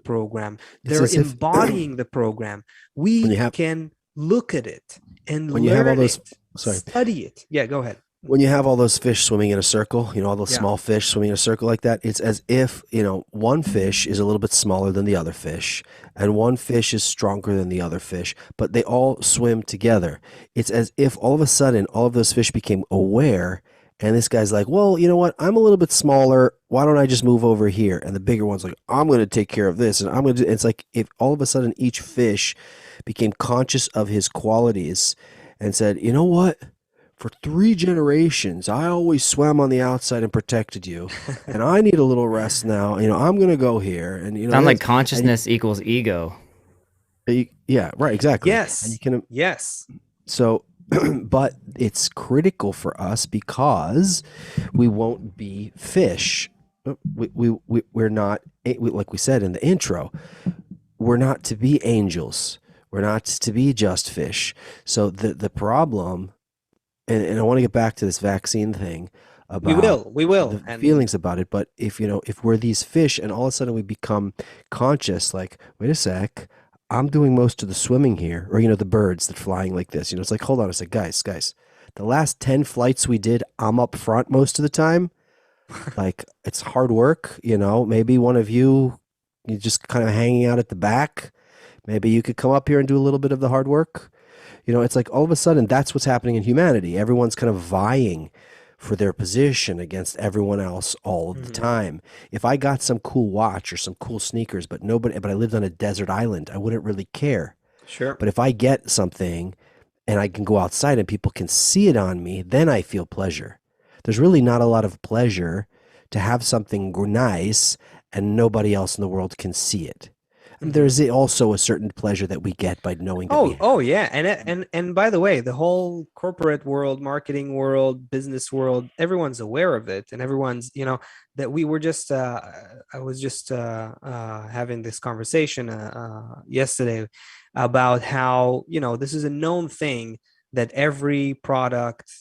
program. It's They're as if embodying the program. when We you have can look at it and when you have all learn those it, sorry study it. Yeah, go ahead. when you have all those fish swimming in a circle, all those Yeah. small fish swimming in a circle like that, it's as if, one fish is a little bit smaller than the other fish, and one fish is stronger than the other fish, but they all swim together. It's as if all of a sudden all of those fish became aware, and this guy's like, well, you know what? I'm a little bit smaller. Why don't I just move over here? And the bigger one's like, I'm going to take care of this, and I'm going to do. It's like if all of a sudden each fish became conscious of his qualities and said, you know what? For 3 generations, I always swam on the outside and protected you, and I need a little rest now. I'm going to go here, and Sound like and consciousness equals ego. yeah, right, exactly. And you Yes. can Yes. so, but it's critical for us because we won't be fish. We're not like we said in the intro. We're not to be angels. We're not to be just fish. So the problem, and I want to get back to this vaccine thing We about will. We will. the And feelings about it. But if we're these fish and all of a sudden we become conscious, like, wait a sec, I'm doing most of the swimming here, or the birds that flying like this. It's like, hold on a sec, guys. The last 10 flights we did, I'm up front most of the time. Like, it's hard work. Maybe one of you just kind of hanging out at the back. Maybe you could come up here and do a little bit of the hard work. It's like all of a sudden that's what's happening in humanity. Everyone's kind of vying for their position against everyone else all of the Mhm. time. If I got some cool watch or some cool sneakers, but I lived on a desert island, I wouldn't really care. Sure. But if I get something and I can go outside and people can see it on me, then I feel pleasure. There's really not a lot of pleasure to have something nice and nobody else in the world can see it. Mhm. There's also a certain pleasure that we get by knowing that we Oh have it. yeah, and by the way, the whole corporate world, marketing world, business world, everyone's aware of it, and everyone's that we were just I was just having this conversation yesterday about how this is a known thing that every product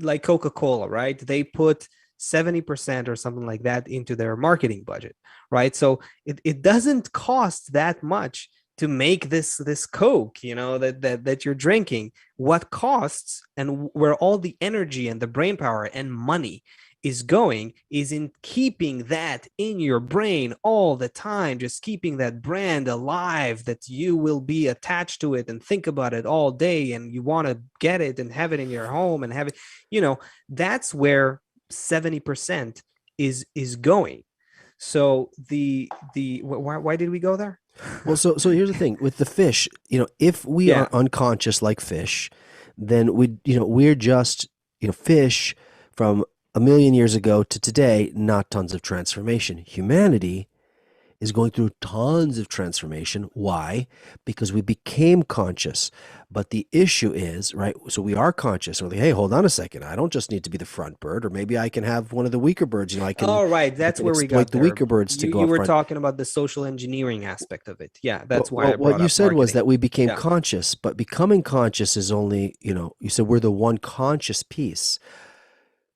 like Coca-Cola, right? They put 70% or something like that into their marketing budget, right? So it doesn't cost that much to make this Coke, that you're drinking. What costs and where all the energy and the brain power and money is going is in keeping that in your brain all the time, just keeping that brand alive, that you will be attached to it and think about it all day, and you want to get it and have it in your home and have it, that's where 70% is going. So why did we go there? Well, so here's the thing with the fish. If we Yeah. are unconscious like fish, then we're just fish from a million years ago to today. Not tons of transformation. Humanity is going through tons of transformation. Why? Because we became conscious. But the issue is, right? So we are conscious. We're like, hey, hold on a second. I don't just need to be the front bird, or maybe I can have one of the weaker birds. All right, I that's can where we exploit got the there. weaker birds to You go you up were front. talking about the social engineering aspect of it. Yeah, Well, that's why well, I what brought you up said was marketing. that we became Yeah. conscious, but becoming conscious is only, you said we're the one conscious piece.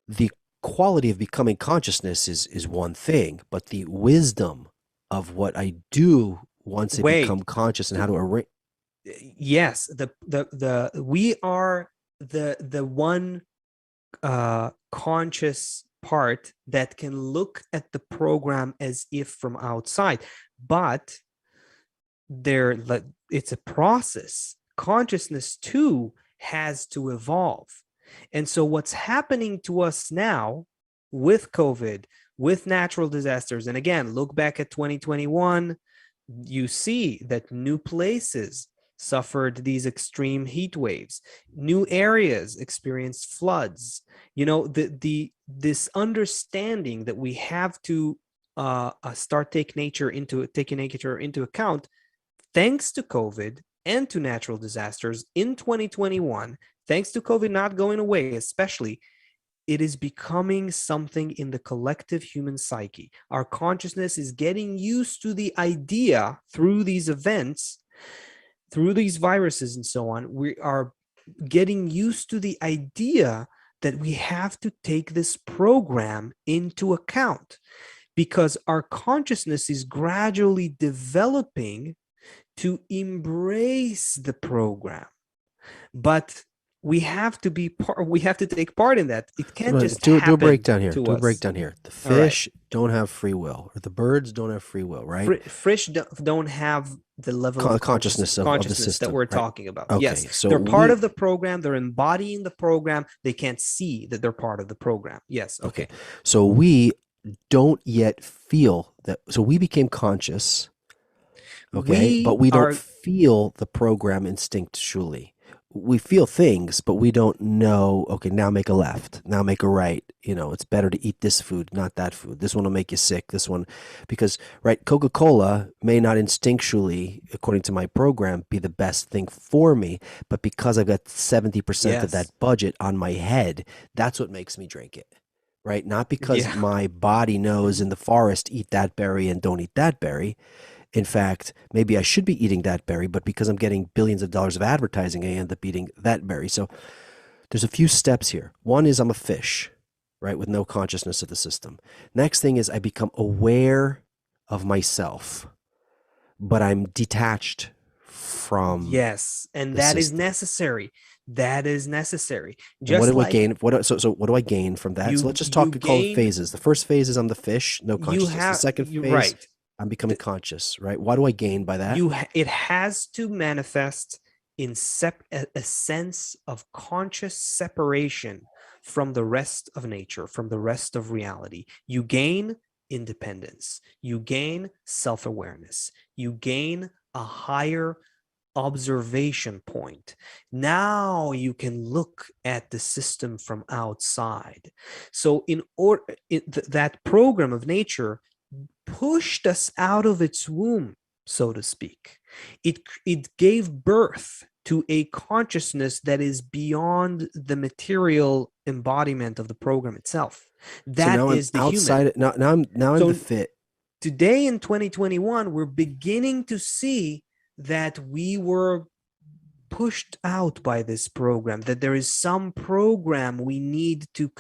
The quality of becoming consciousness is one thing, but the wisdom of what I do once I become Wait. conscious and th- how to arrange. yes, the we are the one conscious part that can look at the program as if from outside, but it's a process. Consciousness too has to evolve. And so what's happening to us now with COVID, with natural disasters, and again, look back at 2021, you see that new places suffered these extreme heat waves, new areas experienced floods. This understanding that we have to start taking nature into account, thanks to COVID and to natural disasters in 2021, thanks to COVID not going away, especially, it is becoming something in the collective human psyche. Our consciousness is getting used to the idea through these events, through these viruses and so on. We are getting used to the idea that we have to take this program into account, because our consciousness is gradually developing to embrace the program. But we have to take part in that. It can't just do happen a breakdown here. to Do a us. breakdown here. The All right. fish don't have free will, or the birds don't have free will, right? Fish don't have the level of Consciousness of the system that we're right? talking about. Okay, Yes, so they're part of the program. They're embodying the program. They can't see that they're part of the program. Yes. Okay. So we don't yet feel that. So we became conscious, okay, but we don't feel the program instinctually. We feel things, but we don't know, okay, now make a left, now make a right. You know, it's better to eat this food, not that food. This one will make you sick. This one, because, right, Coca-Cola may not instinctually, according to my program, be the best thing for me, but because I've got 70% of that budget on my head, that's what makes me drink it, right? Not because my body knows in the forest, eat that berry and don't eat that berry. In fact, maybe I should be eating that berry, but because I'm getting billions of dollars of advertising, I end up eating that berry. So there's a few steps here. One is I'm a fish, right, with no consciousness of the system. Next thing is I become aware of myself, but I'm detached from and that is necessary. That is necessary. Just what do I gain? So what do I gain from that? So let's just call it phases. The first phase is I'm the fish, no consciousness. The second phase, I'm becoming conscious, right? What do I gain by that? It has to manifest in a sense of conscious separation from the rest of nature, from the rest of reality. You gain independence. You gain self-awareness. You gain a higher observation point. Now you can look at the system from outside. So that program of nature pushed us out of its womb, so to speak. It gave birth to a consciousness that is beyond the material embodiment of the program itself. That is the human. Now I'm the fit. Today in 2021, we're beginning to see that we were pushed out by this program, that there is some program we need to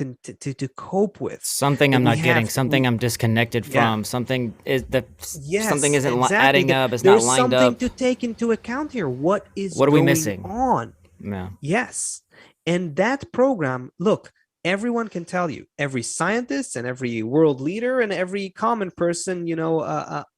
cope with. Something I'm not getting, something I'm disconnected from, something something isn't adding up, it's not lined up. There's something to take into account here. What are we missing on? Yeah. Yes. And that program, look, everyone can tell you, every scientist and every world leader and every common person,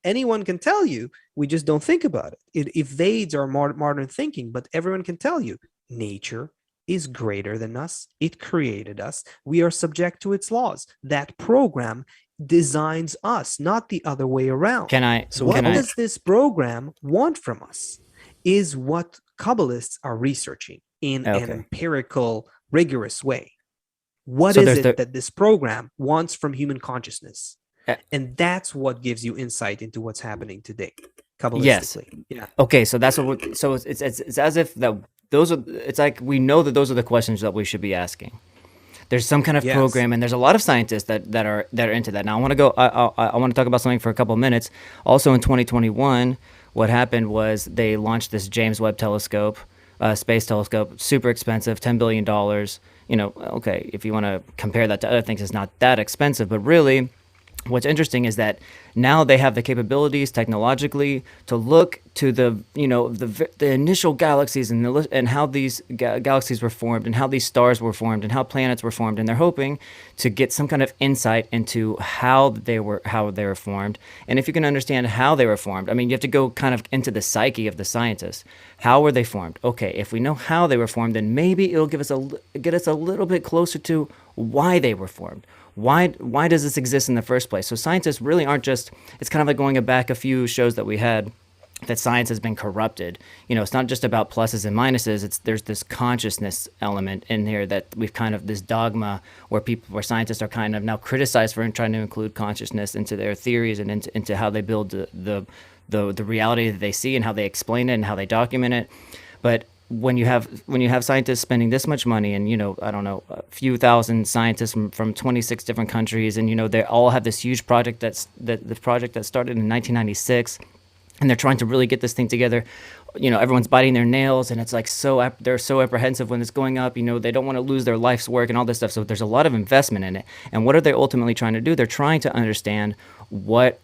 anyone can tell you, we just don't think about it. It evades our modern thinking, but everyone can tell you, nature is greater than us. It created us. We are subject to its laws. That program designs us, not the other way around. What does this program want from us is what Kabbalists are researching in an empirical, rigorous way. What is it that this program wants from human consciousness? And that's what gives you insight into what's happening today, Kabbalistically. Yes. Yeah. Okay, so that's what it's as if it's like we know that those are the questions that we should be asking. There's some kind of program, and there's a lot of scientists that are into that. Now I want to go. I want to talk about something for a couple of minutes. Also in 2021, what happened was they launched this James Webb Telescope, space telescope, super expensive, $10 billion. Okay, if you want to compare that to other things, it's not that expensive, but really what's interesting is that now they have the capabilities technologically to look to the initial galaxies and how these galaxies were formed and how these stars were formed and how planets were formed, and they're hoping to get some kind of insight into how they were formed. And if you can understand how they were formed, I mean, you have to go kind of into the psyche of the scientists. How were they formed? Okay, if we know how they were formed, then maybe it'll get us a little bit closer to why they were formed. Why does this exist in the first place? So scientists really aren't just, it's kind of like going back a few shows that we had that science has been corrupted. It's not just about pluses and minuses. There's this consciousness element in here that we've kind of this dogma where scientists are kind of now criticized for trying to include consciousness into their theories and into how they build the reality that they see and how they explain it and how they document it. But when you have scientists spending this much money, and I don't know, a few thousand scientists from 26 different countries, and they all have this huge project the project that started in 1996, and they're trying to really get this thing together. Everyone's biting their nails, and it's like they're so apprehensive when it's going up. They don't want to lose their life's work and all this stuff. So there's a lot of investment in it. And what are they ultimately trying to do? They're trying to understand what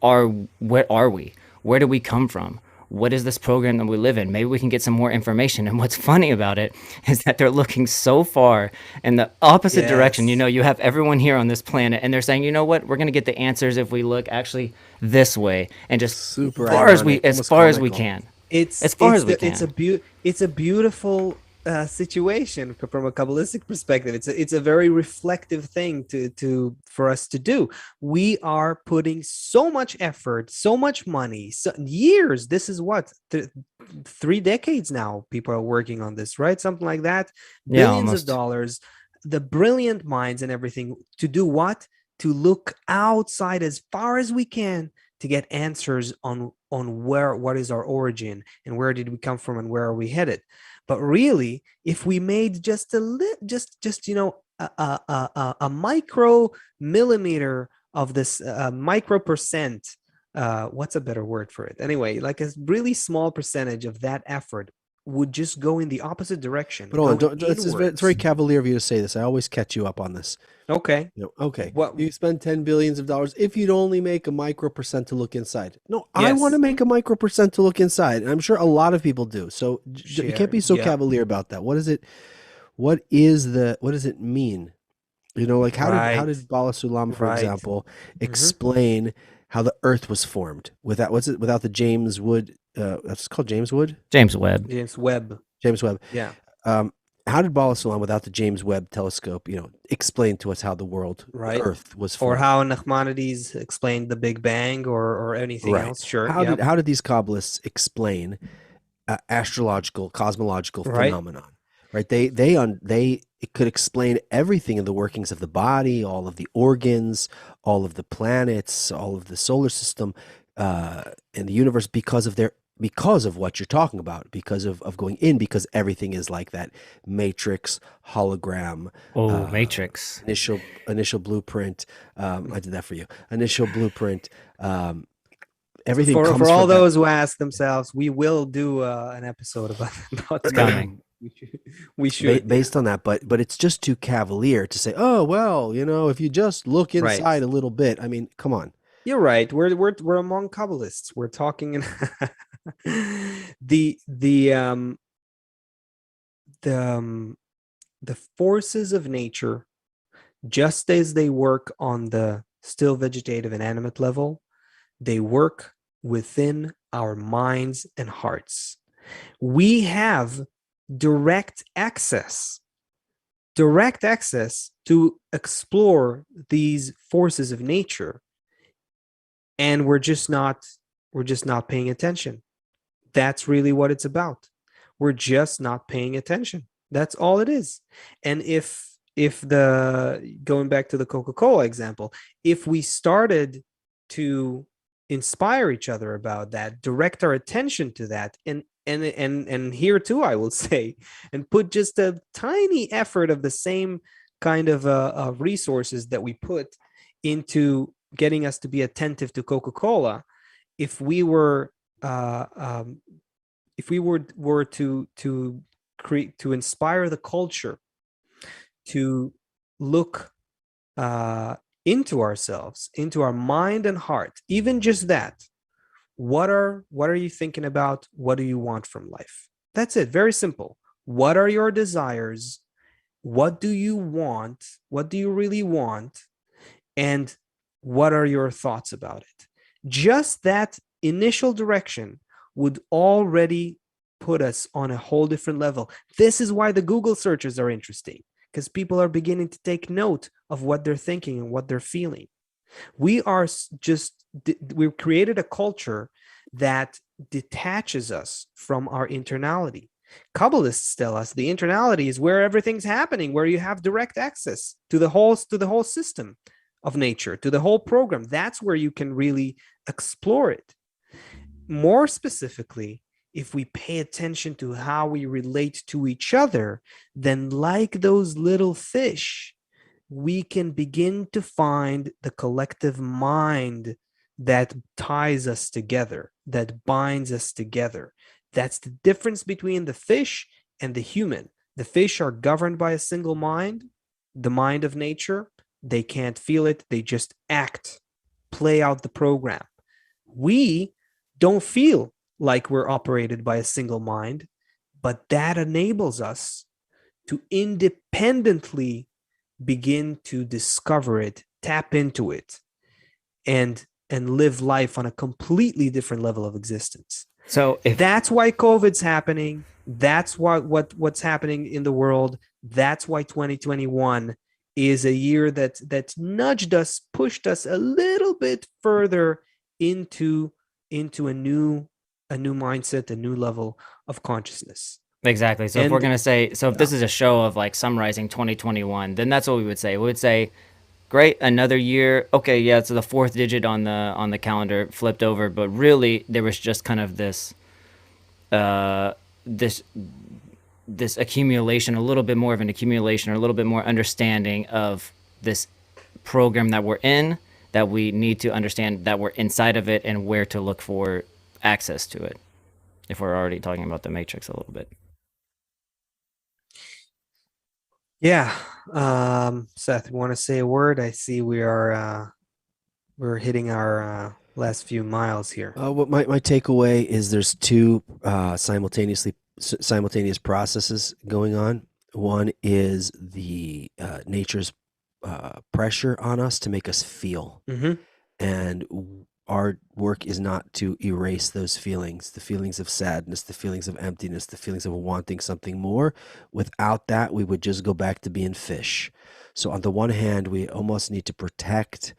are we? Where do we come from? What is this program that we live in? Maybe we can get some more information. And what's funny about it is that they're looking so far in the opposite direction. You have everyone here on this planet, and they're saying, you know what, we're going to get the answers if we look actually this way, and just Super as far as we can. It's a beautiful situation from a Kabbalistic perspective. It's a very reflective thing for us to do. We are putting so much effort, so much money, years. This is what 3 decades now. People are working on this, right? Something like that. Billions of dollars. The brilliant minds and everything to do what? To look outside as far as we can to get answers on what is our origin and where did we come from and where are we headed. But really, if we made just a micro millimeter of this micro percent, what's a better word for it? Anyway, like a really small percentage of that effort would just go in the opposite direction. But hold on, it's very cavalier of you to say this. I always catch you up on this. Okay. Okay. You spend $10 billion if you'd only make a micro percent to look inside. No, Yes. I want to make a micro percent to look inside. And I'm sure a lot of people do. So you can't be so cavalier about that. What is it? What does it mean? Like how did Bala Sulam, for example, explain how the earth was formed without the James Wood, that's called James Wood? James Webb. James Webb. Yeah. How did Bala Sulam, without the James Webb telescope, explain to us how the Earth was formed? Or how Nachmanides explained the Big Bang or anything else? Sure. How did these Kabbalists explain astrological, cosmological phenomenon? Right? They could explain everything in the workings of the body, all of the organs, all of the planets, all of the solar system, and the universe because of what you're talking about, because of going in, because everything is like that matrix, hologram. Matrix. Initial blueprint. I did that for you. Initial blueprint. Everything comes for all from those who ask themselves, we will do an episode about it's coming. We should based on that, but it's just too cavalier to say, oh well, if you just look inside a little bit. I mean, come on. You're right. We're among Kabbalists. We're talking in the forces of nature, just as they work on the still vegetative and animate level, they work within our minds and hearts. We have direct access to explore these forces of nature, and we're just not paying attention. That's really what it's about. We're just not paying attention. That's all it is. And if going back to the Coca-Cola example, if we started to inspire each other about that, direct our attention to that, and here too, I will say, and put just a tiny effort of the same kind of resources that we put into getting us to be attentive to Coca-Cola, if we were to inspire the culture to look into ourselves, into our mind and heart, even just that. What are you thinking about? What do you want from life? That's it. Very simple. What are your desires? What do you want? What do you really want? And what are your thoughts about it? Just that initial direction would already put us on a whole different level. This is why the Google searches are interesting, because people are beginning to take note of what they're thinking and what they're feeling. We've created a culture that detaches us from our internality. Kabbalists tell us the internality is where everything's happening, where you have direct access to the whole system of nature, to the whole program. That's where you can really explore it. More specifically, if we pay attention to how we relate to each other, then like those little fish, we can begin to find the collective mind that ties us together, that binds us together. That's the difference between the fish and the human. The fish are governed by a single mind, the mind of nature. They can't feel it, they just act, play out the program. We don't feel like we're operated by a single mind, but that enables us to independently begin to discover it, tap into it, and live life on a completely different level of existence. So that's why COVID's happening. That's what's happening in the world. That's why 2021 is a year that nudged us, pushed us a little bit further into a new mindset, a new level of consciousness. exactly. So if we're gonna say, so if this is a show of like summarizing 2021, then that's what we would say. We would say, great, another year. Okay, yeah, it's the fourth digit on the calendar flipped over, but really there was just kind of uh, this this accumulation, a little bit more of an accumulation, or a little bit more understanding of this program that we're in, that we need to understand that we're inside of it and where to look for access to it. If we're already talking about the matrix a little bit. Yeah. Seth, you want to say a word? I see we're hitting our last few miles here. What my takeaway is there's two simultaneous processes going on. One is the nature's pressure on us to make us feel. And our work is not to erase those feelings, the feelings of sadness, the feelings of emptiness, the feelings of wanting something more. Without that, we would just go back to being fish. So on the one hand, we almost need to protect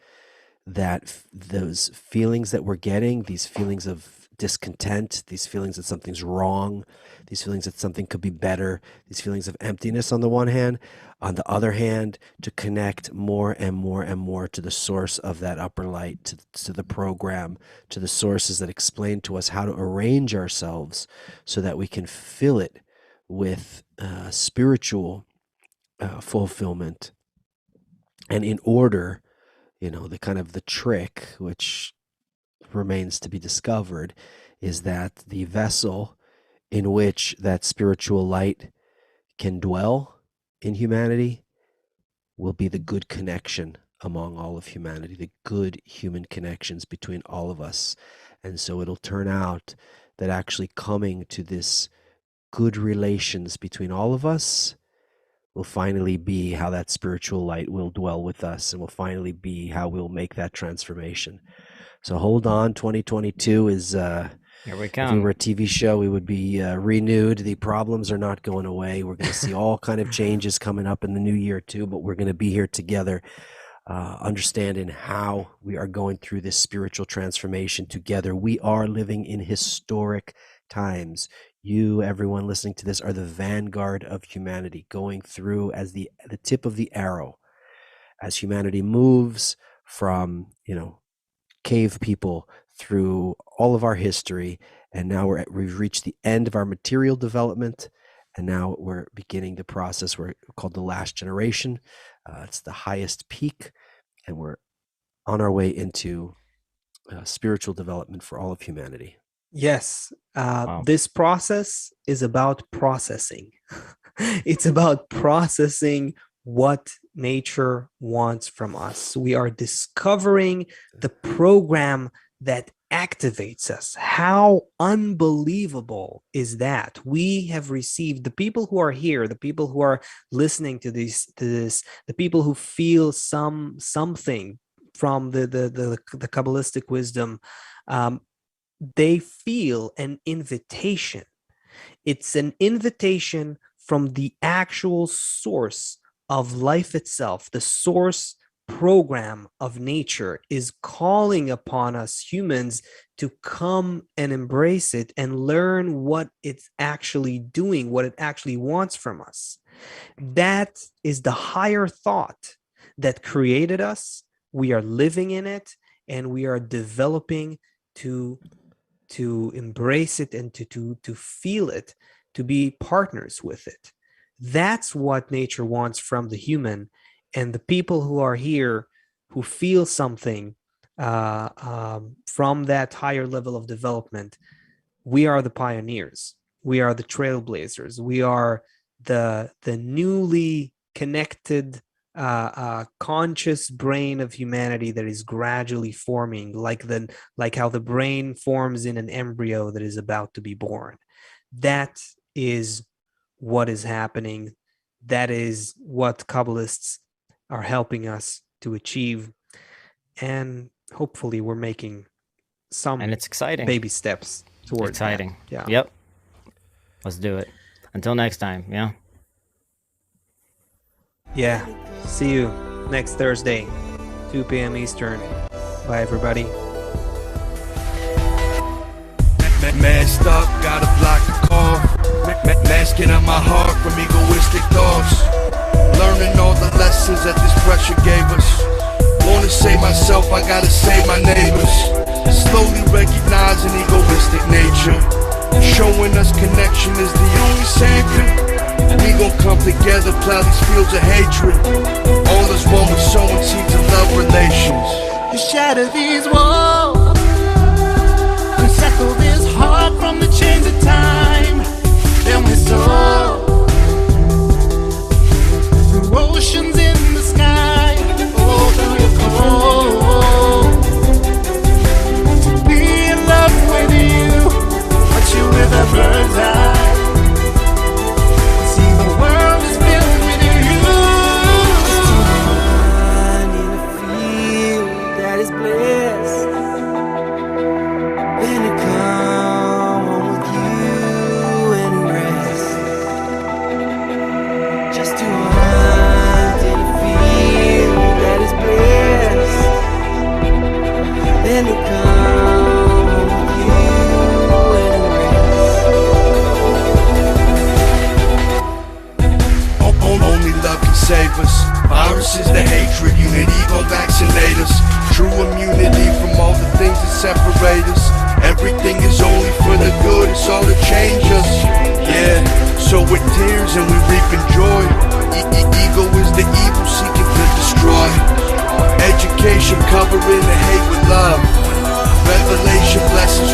those feelings that we're getting, these feelings of discontent, these feelings that something's wrong, these feelings that something could be better, these feelings of emptiness on the one hand. On the other hand, to connect more and more and more to the source of that upper light, to the program, to the sources that explain to us how to arrange ourselves so that we can fill it with spiritual fulfillment. And in order, the kind of the trick, which remains to be discovered, is that the vessel in which that spiritual light can dwell in humanity will be the good connection among all of humanity, the good human connections between all of us. And so it'll turn out that actually coming to this good relations between all of us will finally be how that spiritual light will dwell with us, and will finally be how we'll make that transformation. So hold on, 2022 is here we come. If we were a TV show, we would be renewed. The problems are not going away. We're going to see all kind of changes coming up in the new year too, but we're going to be here together, understanding how we are going through this spiritual transformation together. We are living in historic times. You, everyone listening to this, are the vanguard of humanity, going through as the tip of the arrow as humanity moves from, cave people through all of our history, and now we've reached the end of our material development, and now we're beginning the process we're called the last generation. It's the highest peak, and we're on our way into spiritual development for all of humanity. Yes, this process is about processing. It's about processing what nature wants from us. We are discovering the program that activates us. How unbelievable is that? We have received, the people who are here, the people who are listening to this, the people who feel something from the Kabbalistic wisdom, they feel an invitation. It's an invitation from the actual source of life itself, the source program of nature is calling upon us humans to come and embrace it and learn what it's actually doing, what it actually wants from us. That is the higher thought that created us. We are living in it, and we are developing to embrace it and to feel it, to be partners with it. That's what nature wants from the human. And the people who are here, who feel something from that higher level of development, we are the pioneers. We are the trailblazers. We are the newly connected conscious brain of humanity that is gradually forming, like how the brain forms in an embryo that is about to be born. That is what is happening. That is what Kabbalists are helping us to achieve, and hopefully we're making some, and it's exciting, baby steps towards exciting. That. Yeah. Yep. Let's do it. Until next time. Yeah. Yeah. See you next Thursday, 2 p.m. Eastern. Bye, everybody. Masked up, gotta block the call. Masking out my heart from egoistic thoughts. Learning all the lessons that this pressure gave us. Wanna save myself, I gotta save my neighbors. Slowly recognizing egoistic nature. Showing us connection is the only savior. We gon' come together, plow these fields of hatred. All is one with sowing seeds of love relations. You shatter these walls, unsettle this heart from the chains of time. Then we soar through oceans in the sky. Oh, through your cold, to be in love with you, watch you with a bird's eye. See the world is filled with you. It's time in a field that is blessed. Then it come home with you and rest. Just to hunt in a field that is blessed. Then it come home with you and rest. Only love can save us. Viruses, the hatred, unity gon' vaccinate us. True immunity from all the things that separate us. Everything is only for the good, it's all to change us. Yeah, so with tears and we reaping joy. Ego is the evil seeking to destroy. Education covering the hate with love. Revelation blesses